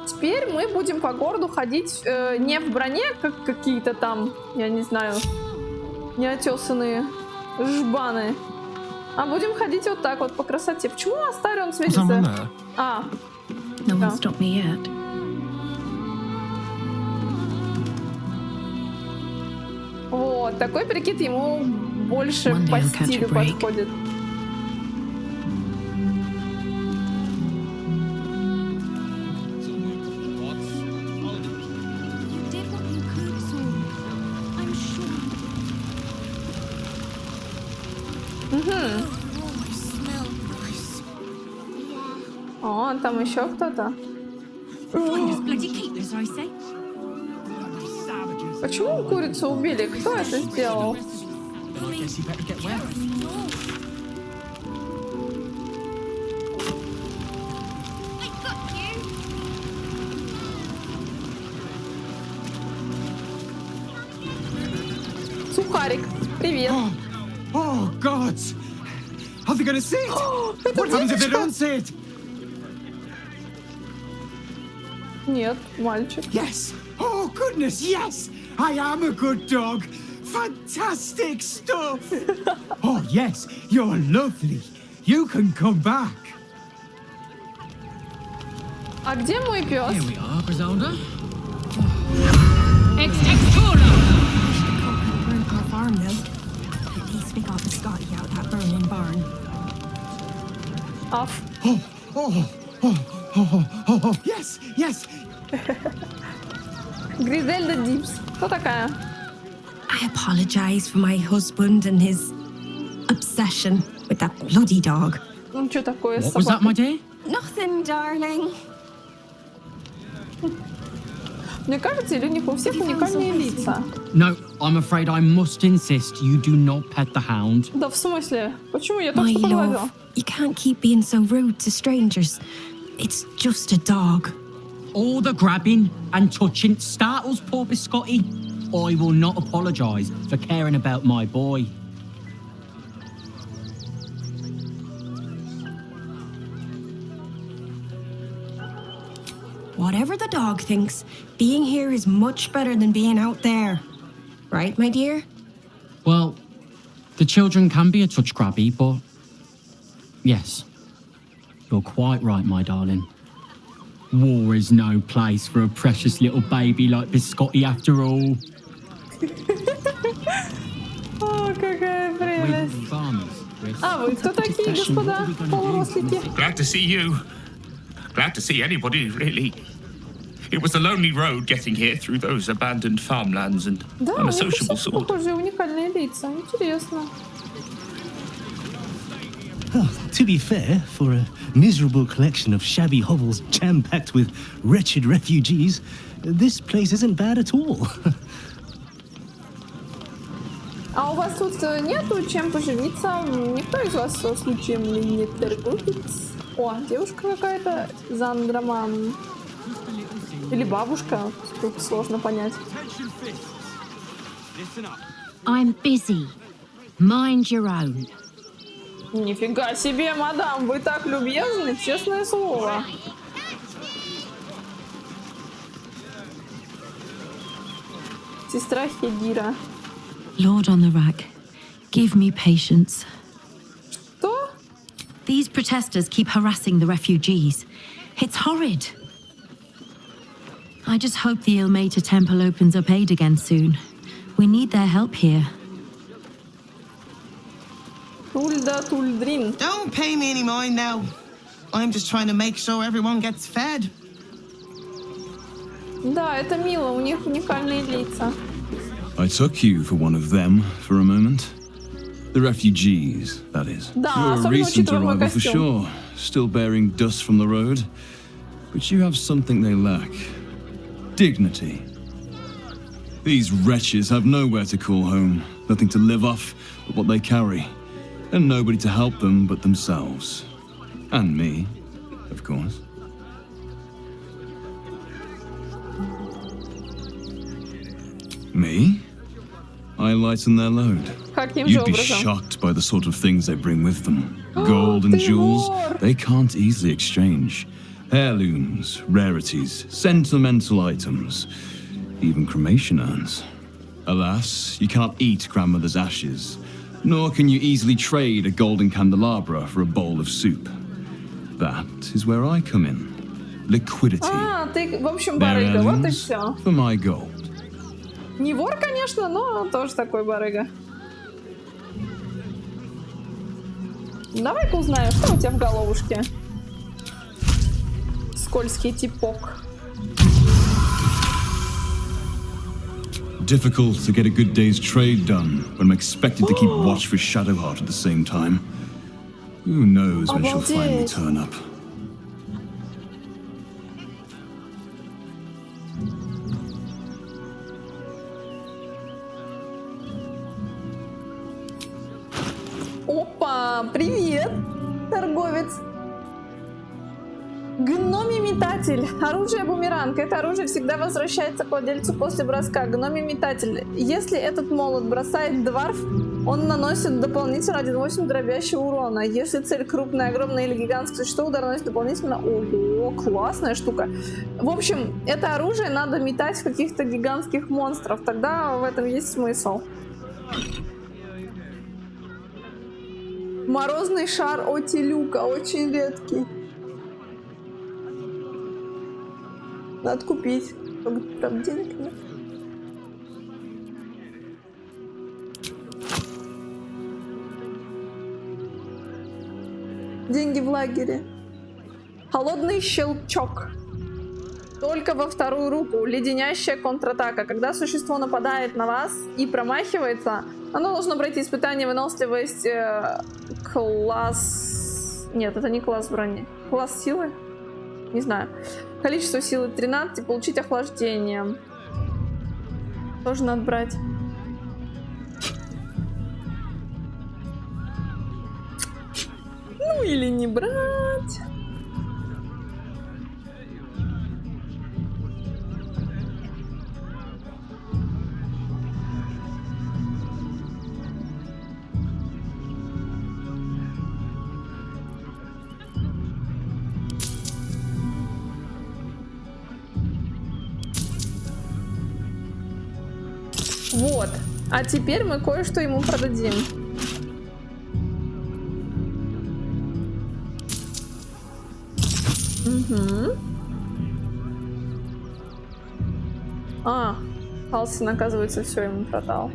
Теперь мы будем по городу ходить не в броне, как какие-то там, я не знаю, неотесанные Жбаны. А будем ходить вот так вот по красоте. Почему Астарион светится? А. No one stopped me yet. Вот, такой прикид ему больше по стилю подходит. О, там еще кто-то. Почему курицу убили? Кто это сделал? Сухарик, привет. Oh, God! Are they going to see it? What happens if they don't see it? Нет, мальчик. Yes. Oh, goodness, yes. I am a good dog. Fantastic stuff. Oh, yes, you're lovely. You can come back. А где мой пес? Here we are, Griselda. Burn our farm, though. At least we got the Scotty out that burning barn. Off. Oh, yes, yes. Гризельда Дипс. Кто такая? I apologize for my husband and his obsession with that bloody dog. Ну, что такое? What was that, my dear? Nothing, darling. Мне кажется, или у них у всех уникальные лица. No, I'm afraid I must insist you do not pet the hound. Да в смысле? Почему? Я только My что погладила. love, you can't keep being so rude to strangers. It's just a dog. All the grabbing and touching startles poor Biscotti. I will not apologise for caring about my boy. Whatever the dog thinks, being here is much better than being out there. Right, my dear? Well, the children can be a touch grabby, but yes, you're quite right, my darling. War is no place for a precious little baby like Biscotti after all. О, какая прелесть. А вы кто такие, господа полурослики? Glad to see you. Glad to see anybody, really. It was a lonely road getting here through those abandoned farmlands, and Да, I'm у a них sociable все sort. похожие уникальные лица. Интересно. To be fair, for a miserable collection of shabby hovels jam-packed with wretched refugees, this place isn't bad at all. А у вас тут нету чем поживиться? Никто из вас случаем ли не торгует? О, девушка какая-то за андроман. Или бабушка, тут сложно понять. I'm busy. Mind your own. Нифига себе, мадам, вы так любезны, честное слово. Сестра Хедира. Lord on the rack, give me patience. Что? These protesters keep harassing the refugees. It's horrid. I just hope the Ilmater temple opens up aid again soon. We need their help here. Don't pay me any mind now. I'm just trying to make sure everyone gets fed. Да, это мило, у них уникальные лица. I took you for one of them for a moment. The refugees, that is. Да, You're a особенно recent учитывая мой arrival for костюм. sure, still bearing dust from the road. But you have something they lack. Dignity. These wretches have nowhere to call home, nothing to live off but what they carry, and nobody to help them but themselves. And me, of course. Me? I lighten their load. You'd be shocked by the sort of things they bring with them. Gold and jewels, they can't easily exchange. Heirlooms, rarities, sentimental items, even cremation urns. Alas, you can't eat grandmother's ashes, Nor can you easily trade a golden candelabra for a bowl of soup. That is where I come in. Liquidity. Ты, в общем, барыга, вот и все. For my gold. Не вор, конечно, но тоже такой барыга. Давай-ка узнаем, что у тебя в головушке. Скользкий типок. Difficult to get a good day's trade done when I'm expected to keep watch for Shadowheart at the same time. Who knows when she'll finally turn up. Опа, привет, торговец. Гномий метатель. Оружие бумеранг. Это оружие всегда возвращается к владельцу после броска. Гномий метатель. Если этот молот бросает дварф, он наносит дополнительно 1,8 дробящего урона. Если цель крупная, огромная или гигантское существо, удар наносит дополнительно... Ого, классная штука. В общем, это оружие надо метать в каких-то гигантских монстров. Тогда в этом есть смысл. Морозный шар Отилюка. Очень редкий. Надо купить. Правда, денег нет. Деньги в лагере. Холодный щелчок. Только во вторую руку. Леденящая контратака. Когда существо нападает на вас и промахивается, оно должно пройти испытание выносливость класс... Нет, это не класс брони. Класс силы? Не знаю. Количество силы 13 и получить охлаждение. Тоже надо брать. Ну или не брать. Вот. А теперь мы кое-что ему продадим. Угу. Алсин, оказывается, все ему продал.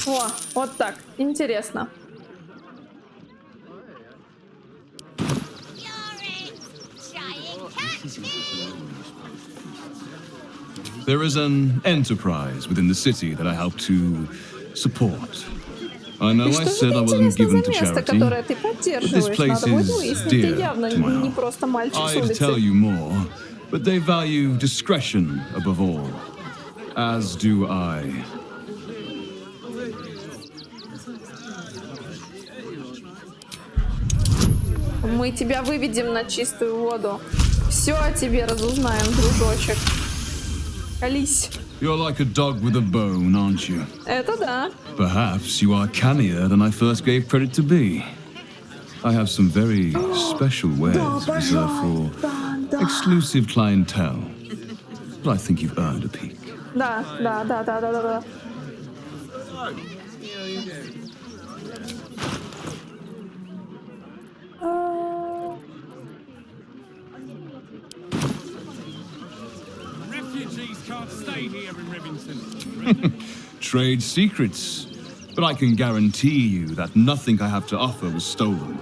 О, вот так. Интересно. There is an enterprise within the city that I help to support. I know I said I wasn't given to charity, but this place is dear to my heart. I'd tell you more, but they value discretion above all, as do I. Мы тебя выведем на чистую воду. Все о тебе разузнаем, дружочек. Колись. You're like a dog with a bone, aren't you? Это да. Perhaps you are cannier than I first gave credit to be. I have some very special wares reserved for exclusive clientele. But I think you've earned a peek. Да. Can't stay here in Rivington. Trade secrets. But I can guarantee you that nothing I have to offer was stolen.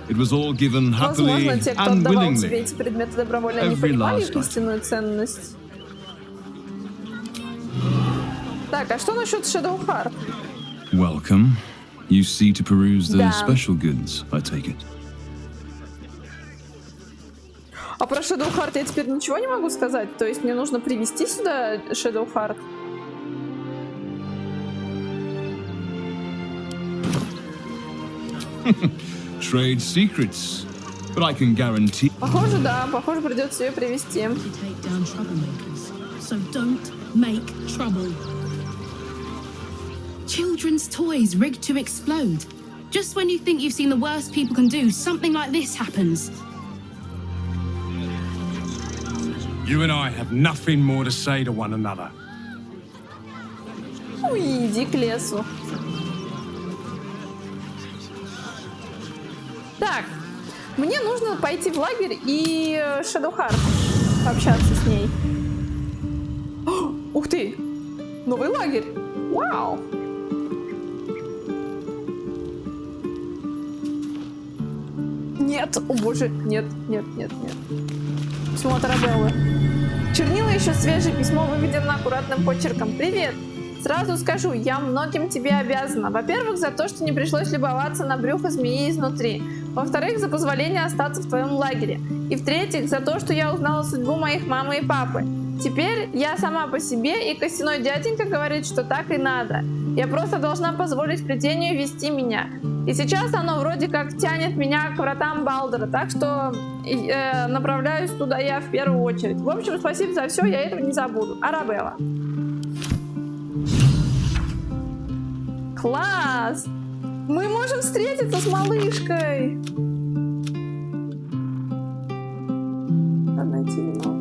It was all given happily Возможно, те, кто and отдавал willingly. тебе эти предметы добровольно, не понимали их истинную ценность. Так, а что насчет Шадоухарт? Welcome. You see to peruse the special goods, I take it. А про Шадоухарт я теперь ничего не могу сказать? То есть мне нужно привести сюда Шадоухарт? Trade secrets, but I can guarantee. Похоже, да, похоже, придется ее привести. So don't make trouble. Children's toys rigged to explode. Just when you think you've seen the worst people can do, something like this happens. You and I have nothing more to say to one another. Ой, иди к лесу. Так, мне нужно пойти в лагерь и Шадоухарт пообщаться с ней. О, ух ты! Новый лагерь! Вау! Нет, о боже, нет. Письмо от Арабеллы. Чернила еще свежее, письмо выведено аккуратным почерком. Привет! Сразу скажу, я многим тебе обязана. Во-первых, за то, что не пришлось любоваться на брюхо змеи изнутри. Во-вторых, за позволение остаться в твоем лагере. И в-третьих, за то, что я узнала судьбу моих мамы и папы. Теперь я сама по себе, и костяной дяденька говорит, что так и надо. Я просто должна позволить плетению вести меня. И сейчас оно вроде как тянет меня к вратам Балдура, так что направляюсь туда я в первую очередь. В общем, спасибо за все, я этого не забуду. Арабелла. Класс! Мы можем встретиться с малышкой! Надо найти его.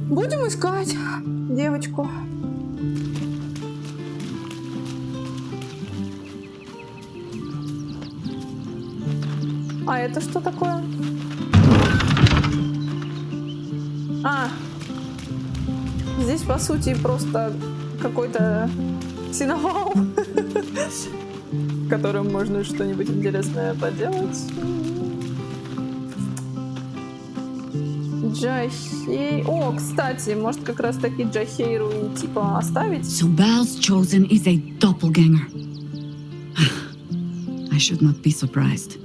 Будем искать девочку. А это что такое? А, здесь по сути просто какой-то синовал, которым можно что-нибудь интересное поделать. Джахейра. О, кстати, может как раз таки Джахейру и типа оставить? So Bal's chosen is a doppelganger. I should not be surprised.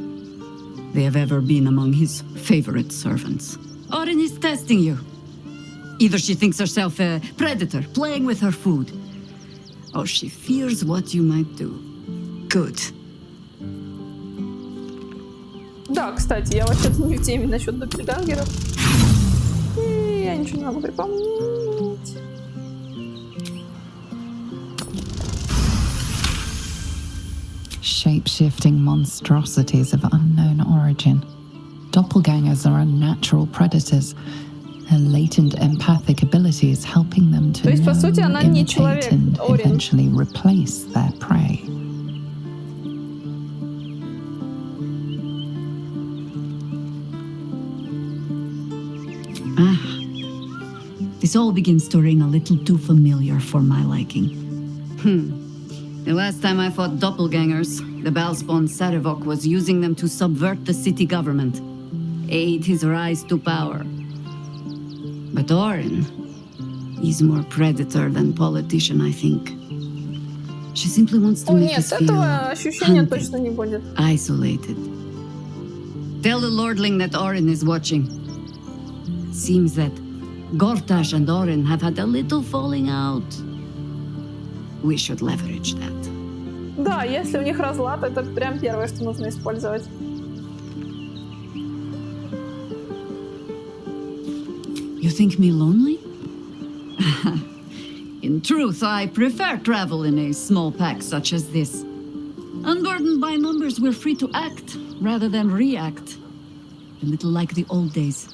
They have ever been among his favorite servants. Orin is testing you. Either she thinks herself a predator, playing with her food, or she fears what you might do. Good. Да, кстати, я вообще-то не в теме насчет Доппельгангеров. И я ничего не могу припомнить. Shape-shifting monstrosities of unknown origin. Doppelgangers are unnatural predators. Her latent empathic abilities helping them to есть, по сути, она не imitate человек, and Орин. eventually replace their prey. This all begins to ring a little too familiar for my liking. The last time I fought doppelgangers, the Balspawn Sarevok was using them to subvert the city government, aid his rise to power. But Orin, he's more predator than politician, I think. She simply wants to make us feel этого ощущения hunted, точно не будет. isolated. Tell the Lordling that Orin is watching. Seems that Gortash and Orin have had a little falling out. We should leverage that. Да, если у них разлад, это прям первое, что нужно использовать. You think me lonely? In truth, I prefer travel in a small pack such as this. Unburdened by numbers, we're free to act rather than react. A little like the old days.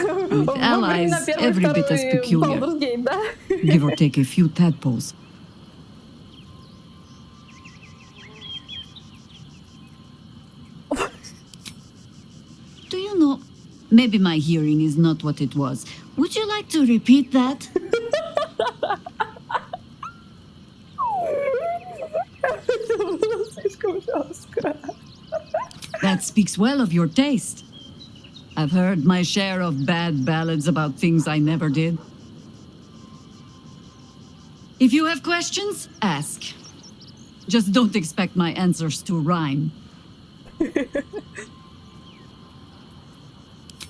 With allies, every bit as peculiar. Give or take a few tadpoles. Do you know, maybe my hearing is not what it was. Would you like to repeat that? Слишком жестко. That speaks well of your taste. I've heard my share of bad ballads about things I never did. If you have questions, ask. Just don't expect my answers to rhyme.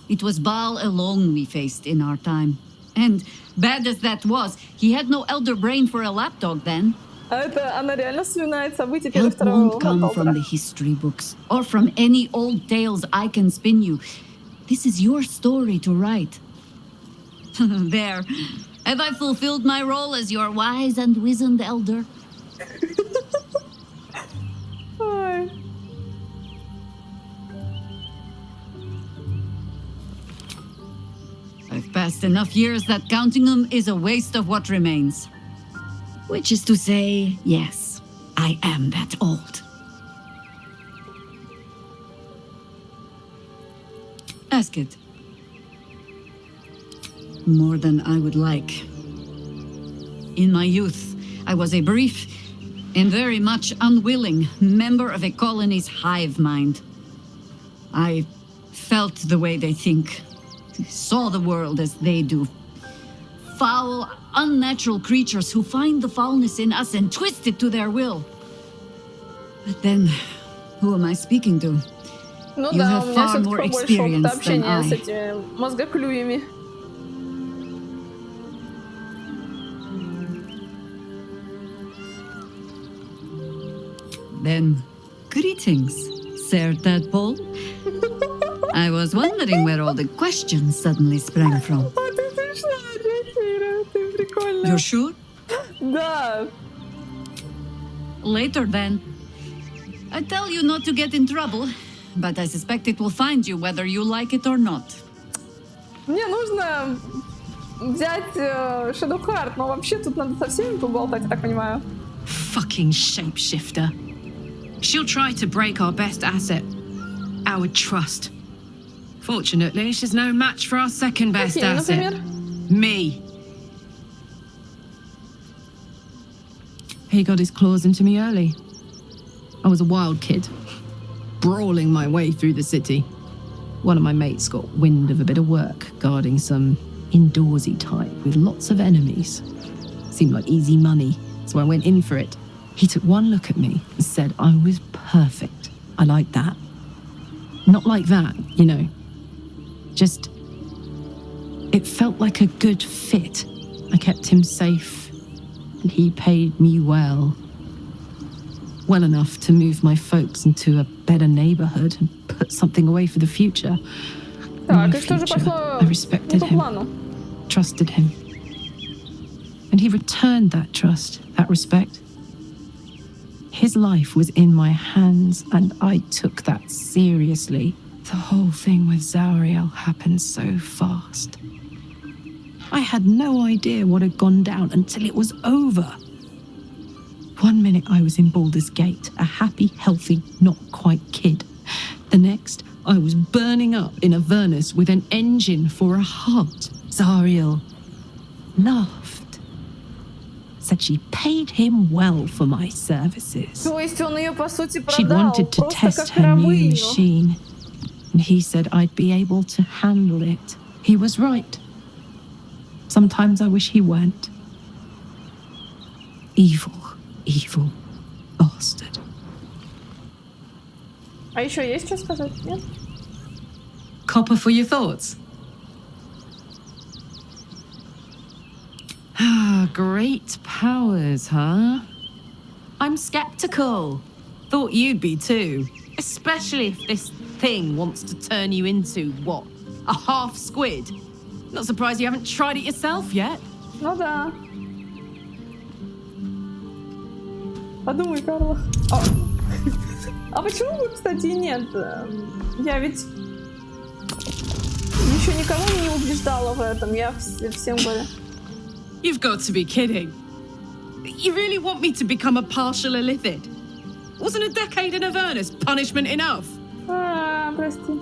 It was Baal alone we faced in our time. And bad as that was, he had no elder brain for a lapdog then. Она реально вспоминает события Help won't come from the history books or from any old tales I can spin you. This is your story to write. There. Have I fulfilled my role as your wise and wizened elder? I've passed enough years that counting them is a waste of what remains. Which is to say, yes, I am that old. Ask it. More than I would like. In my youth, I was a brief and very much unwilling member of a colony's hive mind. I felt the way they think, saw the world as they do. Foul, unnatural creatures who find the foulness in us and twist it to their will. But then, who am I speaking to? Ну You да, have у меня far все-таки more побольше опыта experience than общения с I. этими мозгоклюями. Then, greetings, Sir Tadpole. I was wondering where all the questions suddenly sprang from. Ты смешная, Джахейра, ты прикольная. You're sure? Да. Later then. I tell you not to get in trouble, but I suspect it will find you whether you like it or not. Мне нужно взять Шадоухарт, но вообще тут надо со всеми поболтать, я так понимаю. Fucking shapeshifter. She'll try to break our best asset, our trust. Fortunately, she's no match for our second best asset. Me. He got his claws into me early. I was a wild kid, brawling my way through the city. One of my mates got wind of a bit of work guarding some indoorsy type with lots of enemies. Seemed like easy money, so I went in for it. He took one look at me and said I was perfect. I like that. Not like that, you know. Just, it felt like a good fit. I kept him safe, and he paid me well. Well enough to move my folks into a better neighborhood and put something away for the future. My future. I respected him, trusted him. And he returned that trust, that respect. His life was in my hands, and I took that seriously. The whole thing with Zariel happened so fast. I had no idea what had gone down until it was over. One minute I was in Baldur's Gate, a happy, healthy, not quite kid. The next, I was burning up in Avernus with an engine for a heart. Zariel laughed. Said she paid him well for my services. То есть он ее, по сути, She продал wanted to просто test как her new рабыню. machine, and he said I'd be able to handle it. He was right. Sometimes I wish he weren't. Evil, evil bastard. А еще есть что сказать? Нет? Copper for your thoughts. Great powers, huh? I'm skeptical. Thought you'd be too. Especially if this thing wants to turn you into, what, a half squid? Not surprised you haven't tried it yourself yet. Ну да. Подумай, Карла. А почему бы, кстати, нет? Я ведь еще никого не убеждала в этом. Я всем говорю. You've got to be kidding. You really want me to become a partial illithid? Wasn't a decade in Avernus punishment enough? Прости.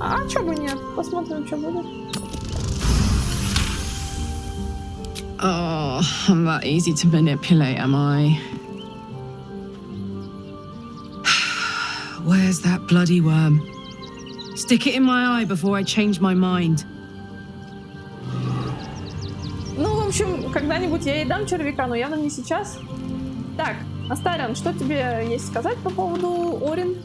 А чё бы нет? Посмотрим, что будет. Oh, I'm that easy to manipulate, am I? Where's that bloody worm? Stick it in my eye before I change my mind. Ну, в общем, когда-нибудь я ей дам червяка, но явно не сейчас. Так, Астарион, что тебе есть сказать по поводу Орин?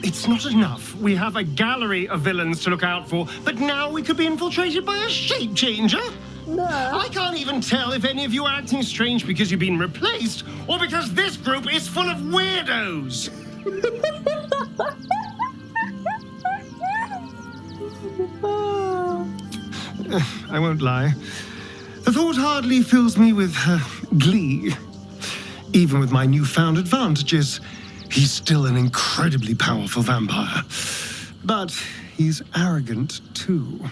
It's not enough. We have a gallery of villains to look out for, but now we could be infiltrated by a shape changer? Да. I can't even tell if any of you are acting strange because you've been replaced or because this group is full of weirdos. I won't lie. The thought hardly fills me with glee. Even with my newfound advantages, he's still an incredibly powerful vampire. But he's arrogant too.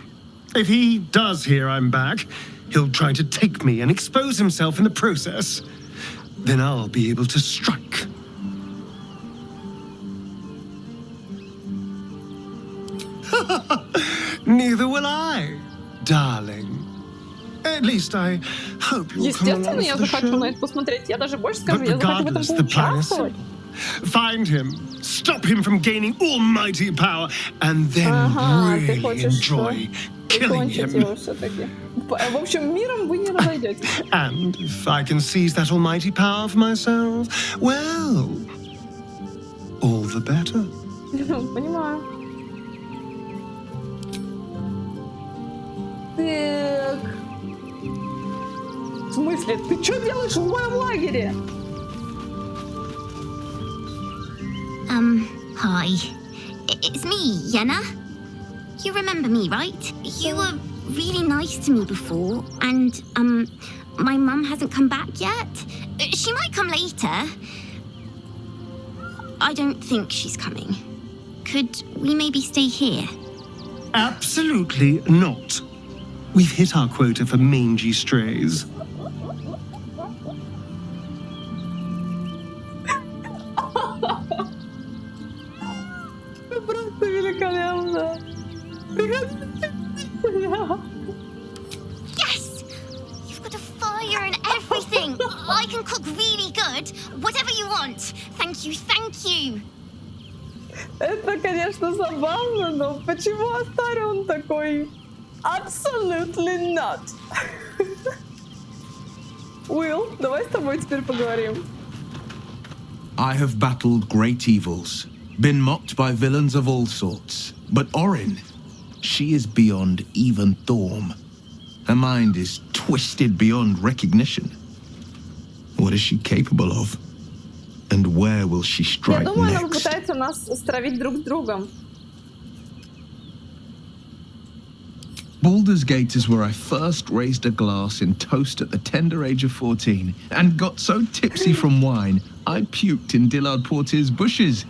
If he does hear I'm back, he'll try to take me and expose himself in the process. Then I'll be able to strike. Neither will I, darling. At least I hope you'll come along Естественно, я for the захочу show. на это посмотреть. Я даже больше скажу, But я захочу в этом regardless, the plan is поучаствовать. Find him, stop him from gaining almighty power, and then really enjoy killing Кончить him. его все-таки. В общем, миром вы не разойдетесь. And if I can seize that almighty power for myself, well, all the better. Понимаю. Так. В смысле? Ты что делаешь в моем лагере? Hi. It's me, Yenna. You remember me, right? You were really nice to me before, and, my mum hasn't come back yet. She might come later. I don't think she's coming. Could we maybe stay here? Absolutely not. We've hit our quota for mangy strays. Просто великолепно. Yes! You've got a fire and everything. I can cook really good. Whatever you want. Thank you, thank you. Это, конечно, забавно, но почему Астарион такой? Absolutely not. Уилл, давай с тобой теперь поговорим. I have battled great evils, been mocked by villains of all sorts. But Orin, she is beyond even Thorm. Her mind is twisted beyond recognition. What is she capable of? And where will she Я strike думаю, она next? попытается нас стравить друг с другом. Baldur's Gate is where I first raised a glass in toast at the tender age of 14 and got so tipsy from wine, I puked in Dillard Portier's bushes.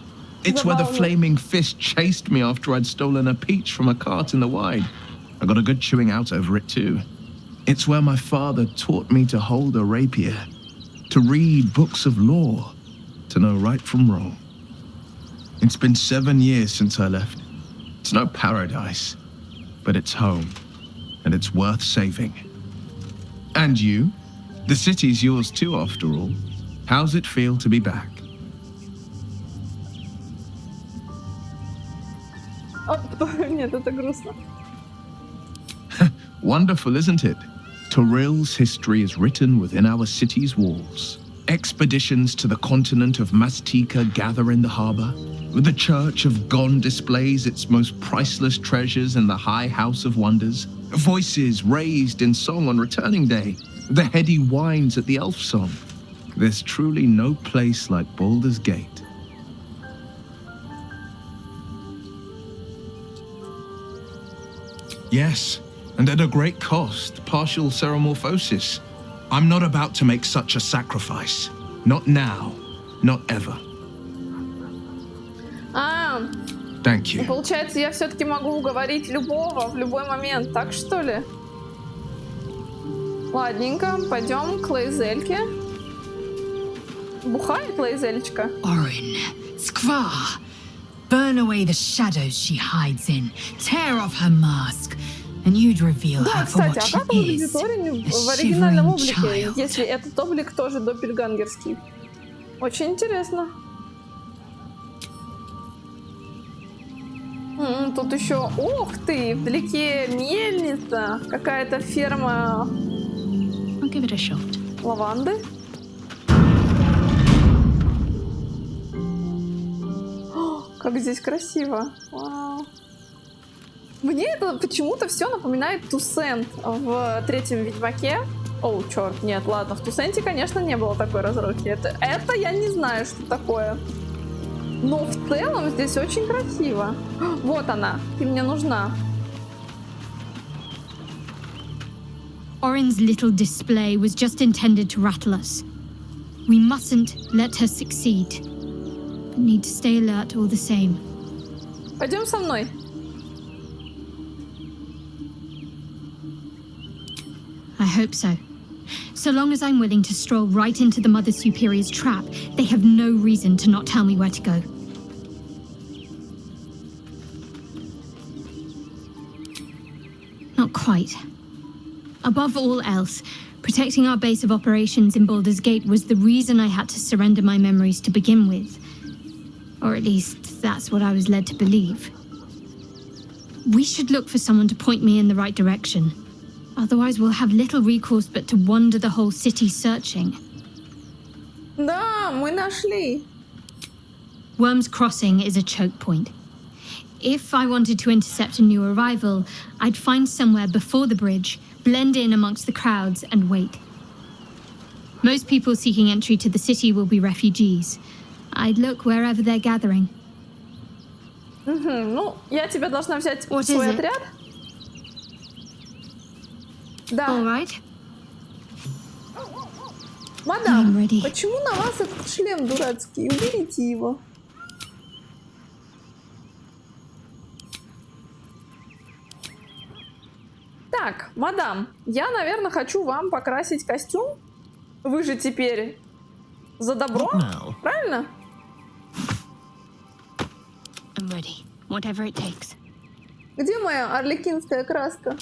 It's where the flaming fist chased me after I'd stolen a peach from a cart in the wide. I got a good chewing out over it too. It's where my father taught me to hold a rapier, to read books of law, to know right from wrong. It's been 7 years since I left. It's no paradise, but it's home, and it's worth saving. And you? The city's yours too, after all. How's it feel to be back? Нет, это грустно. Wonderful, isn't it? Torril's history is written within our city's walls. Expeditions to the continent of Mastika gather in the harbor. The Church of Gon displays its most priceless treasures in the High House of Wonders. Voices raised in song on returning day. The heady whines at the elf song. There's truly no place like Baldur's Gate. Yes, and at a great cost, partial ceremorphosis. I'm not about to make such a sacrifice. Not now, not ever. Thank you. Получается, я все-таки могу уговорить любого в любой момент, так что ли? Ладненько, пойдем к Лейзельке. Бухает Лейзельчка? Orin, Skvar, burn away the shadows she hides in, tear off her mask, And you'd reveal Да, her for кстати, what а she как выглядит is, Орин a в оригинальном shivering облике, child. если этот облик тоже доппельгангерский? Очень интересно. Тут еще, ух ты, вдалеке мельница, какая-то ферма I'll give it a shot. лаванды. О, как здесь красиво. Вау. Мне это почему-то все напоминает Тусент в третьем Ведьмаке. О, черт, нет, ладно, в Тусенте, конечно, не было такой разрухи. Это я не знаю, что такое. Но в целом здесь очень красиво. Вот она, ты мне нужна. Orin's little display was just intended to rattle us. We mustn't let her succeed, but need to stay alert all the same. Пойдем со мной. I hope so. So long as I'm willing to stroll right into the Mother Superior's trap, they have no reason to not tell me where to go. Not quite. Above all else, protecting our base of operations in Baldur's Gate was the reason I had to surrender my memories to begin with. Or at least, that's what I was led to believe. We should look for someone to point me in the right direction. Otherwise, we'll have little recourse but to wander the whole city searching. Да, мы нашли. Worm's Crossing is a choke point. If I wanted to intercept a new arrival, I'd find somewhere before the bridge, blend in amongst the crowds, and wait. Most people seeking entry to the city will be refugees. I'd look wherever they're gathering. Ну, я тебя должна взять в свой отряд. Да. All right. Мадам, почему на вас этот шлем дурацкий? Уберите его. Так, мадам, я, наверное, хочу вам покрасить костюм. Вы же теперь за добро, правильно? I'm ready. Whatever it takes. Где моя арлекинская краска?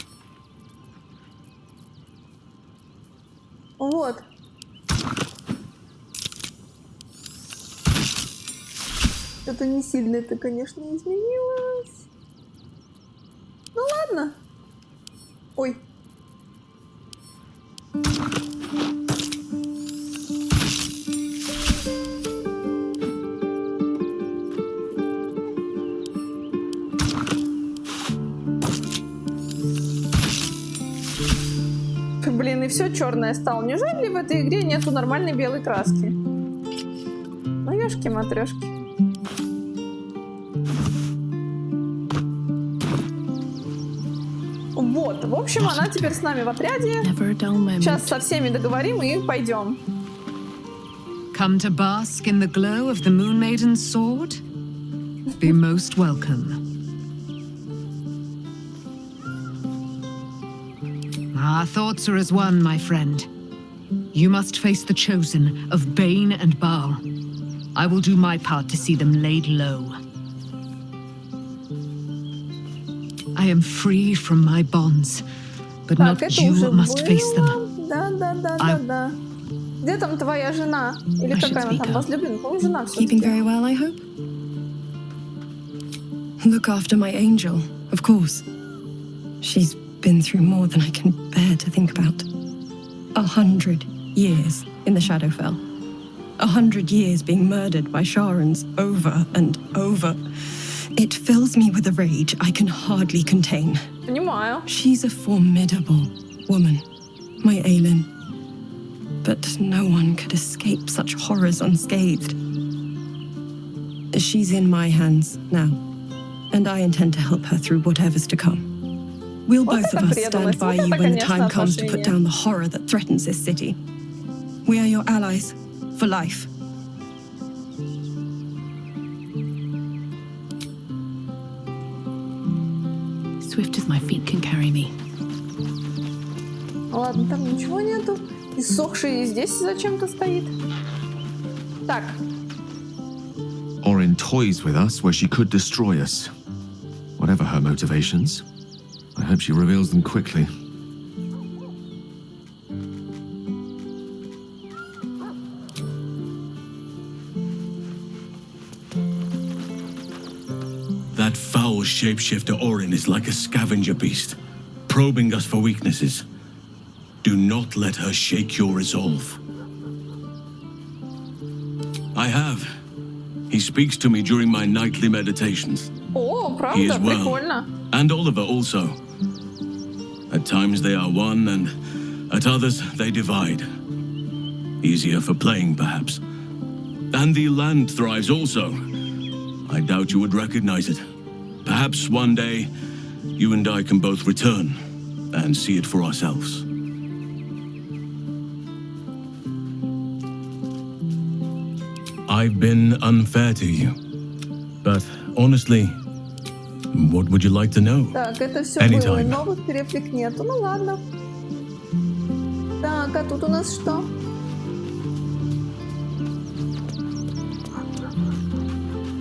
Вот. Это не сильно, это, конечно, изменилось. Ну ладно. Ой. Блин, и все черное стало. Неужели в этой игре нету нормальной белой краски? Ну, ёшки-матрёшки. Вот, в общем, она теперь с нами в отряде. Сейчас со всеми договорим и пойдем. Come to bask in the glow of the Moon Maiden's sword? Be most welcome. Our thoughts are as one, my friend. You must face the chosen of Bane and Baal. I will do my part to see them laid low. I am free from my bonds, but not you must face them. Да. Где там твоя жена? Или какая она там возлюбленная? По-моему, жена всё-таки. Keeping very well, I hope. Look after my angel, of course. She's been through more than I can bear to think about. 100 years in the Shadowfell. 100 years being murdered by Sharans over and over. It fills me with a rage I can hardly contain. Понимаю. She's a formidable woman, my Aelin. But no one could escape such horrors unscathed. She's in my hands now, and I intend to help her through whatever's to come. We'll both of us stand by you when the time comes to put down the horror that threatens this city. We are your allies for life. Swift as my feet can carry me. Ладно, там ничего нету. Иссохший и здесь зачем-то стоит. Так. Orin toys with us where she could destroy us. Whatever her motivations, I hope she reveals them quickly. That foul shapeshifter Orin is like a scavenger beast, probing us for weaknesses. Do not let her shake your resolve. I have. He speaks to me during my nightly meditations. О, He is правда? well. Прикольно. And Oliver also. At times they are one, and at others they divide. Easier for playing, perhaps. And the land thrives also. I doubt you would recognize it. Perhaps one day, you and I can both return and see it for ourselves. I've been unfair to you. But honestly, what would you like to know? Так, это все было, Anytime. новых реплик нету. Ну ладно. Так, а тут у нас что?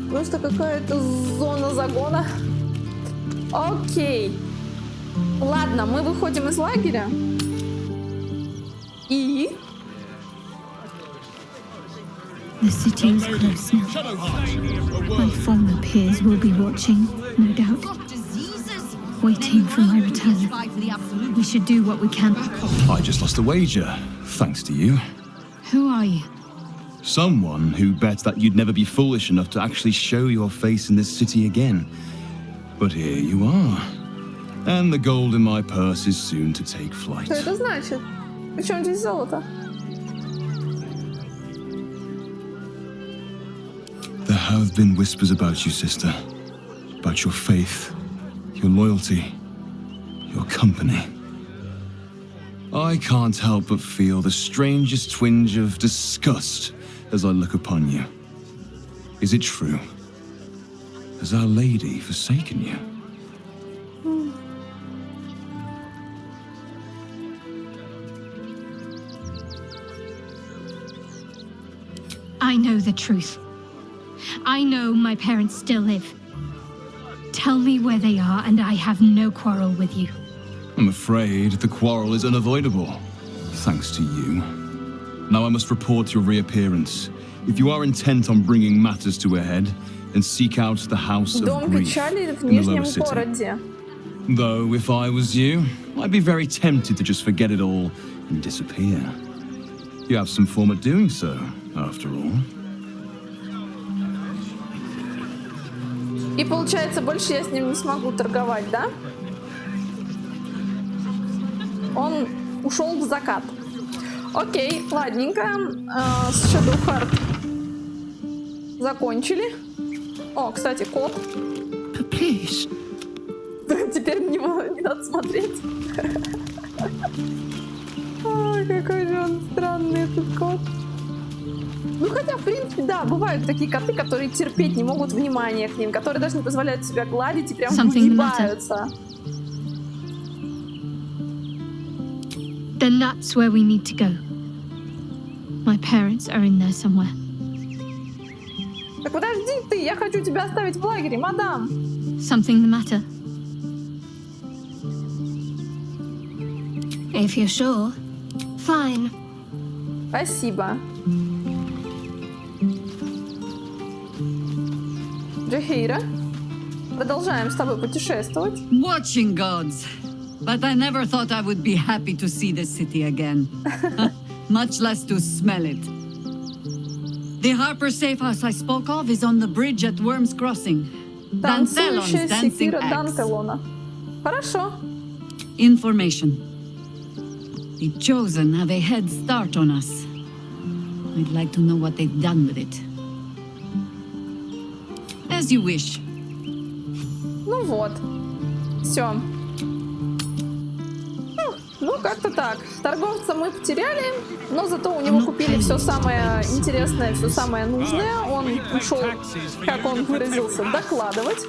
Просто какая-то зона загона. Окей. Ладно, мы выходим из лагеря. И... The city is close now. My former peers will be watching, no doubt. Waiting for my return. We should do what we can. I just lost a wager, thanks to you. Who are you? Someone who bet that you'd never be foolish enough to actually show your face in this city again. But here you are. And the gold in my purse is soon to take flight. Что это значит? Причем здесь золото? There have been whispers about you, sister. About your faith, your loyalty, your company. I can't help but feel the strangest twinge of disgust as I look upon you. Is it true? Has Our Lady forsaken you? I know the truth. I know my parents still live. Tell me where they are, and I have no quarrel with you. I'm afraid the quarrel is unavoidable, thanks to you. Now I must report your reappearance. If you are intent on bringing matters to a head, then seek out the House of Дом Grief печали в in the Нижнем lower city. городе. Though, if I was you, I'd be very tempted to just forget it all and disappear. You have some form of doing so, after all. И получается, больше я с ним не смогу торговать, да? Он ушел в закат. Окей, ладненько. С Шадоухарт закончили. О, кстати, кот. Please. Теперь на него не надо смотреть. Ой, какой же он странный, этот кот. Ну, хотя, в принципе, да, бывают такие коты, которые терпеть не могут внимания к ним, которые даже не позволяют себя гладить и прям выгибаются. Then that's where we need to go. My parents are in there somewhere. Так подожди ты, я хочу тебя оставить в лагере, мадам. Something the matter? If you're sure. Fine. Спасибо. Джахейра, продолжаем с тобой путешествовать. Watching gods. But I never thought I would be happy to see the city again. Much less to smell it. The Harper safe house I spoke of is on the bridge at Worm's Crossing. Танцующая Dantelon's dancing секира axe. Дантелона. Хорошо. Information. The Chosen have a head start on us. I'd like to know what they've done with it. As you wish. Ну вот. Все. Ну, как-то так. Торговца мы потеряли, но зато у него купили все самое интересное, все самое нужное. Он ушел, как он выразился, докладывать.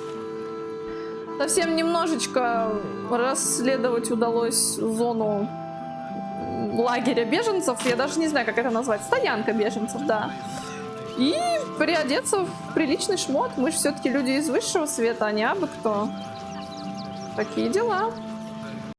Совсем немножечко расследовать удалось зону лагеря беженцев. Я даже не знаю, как это назвать. Стоянка беженцев, да. И переодеться в приличный шмот. Мы же все-таки люди из высшего света, а не абы кто. Такие дела.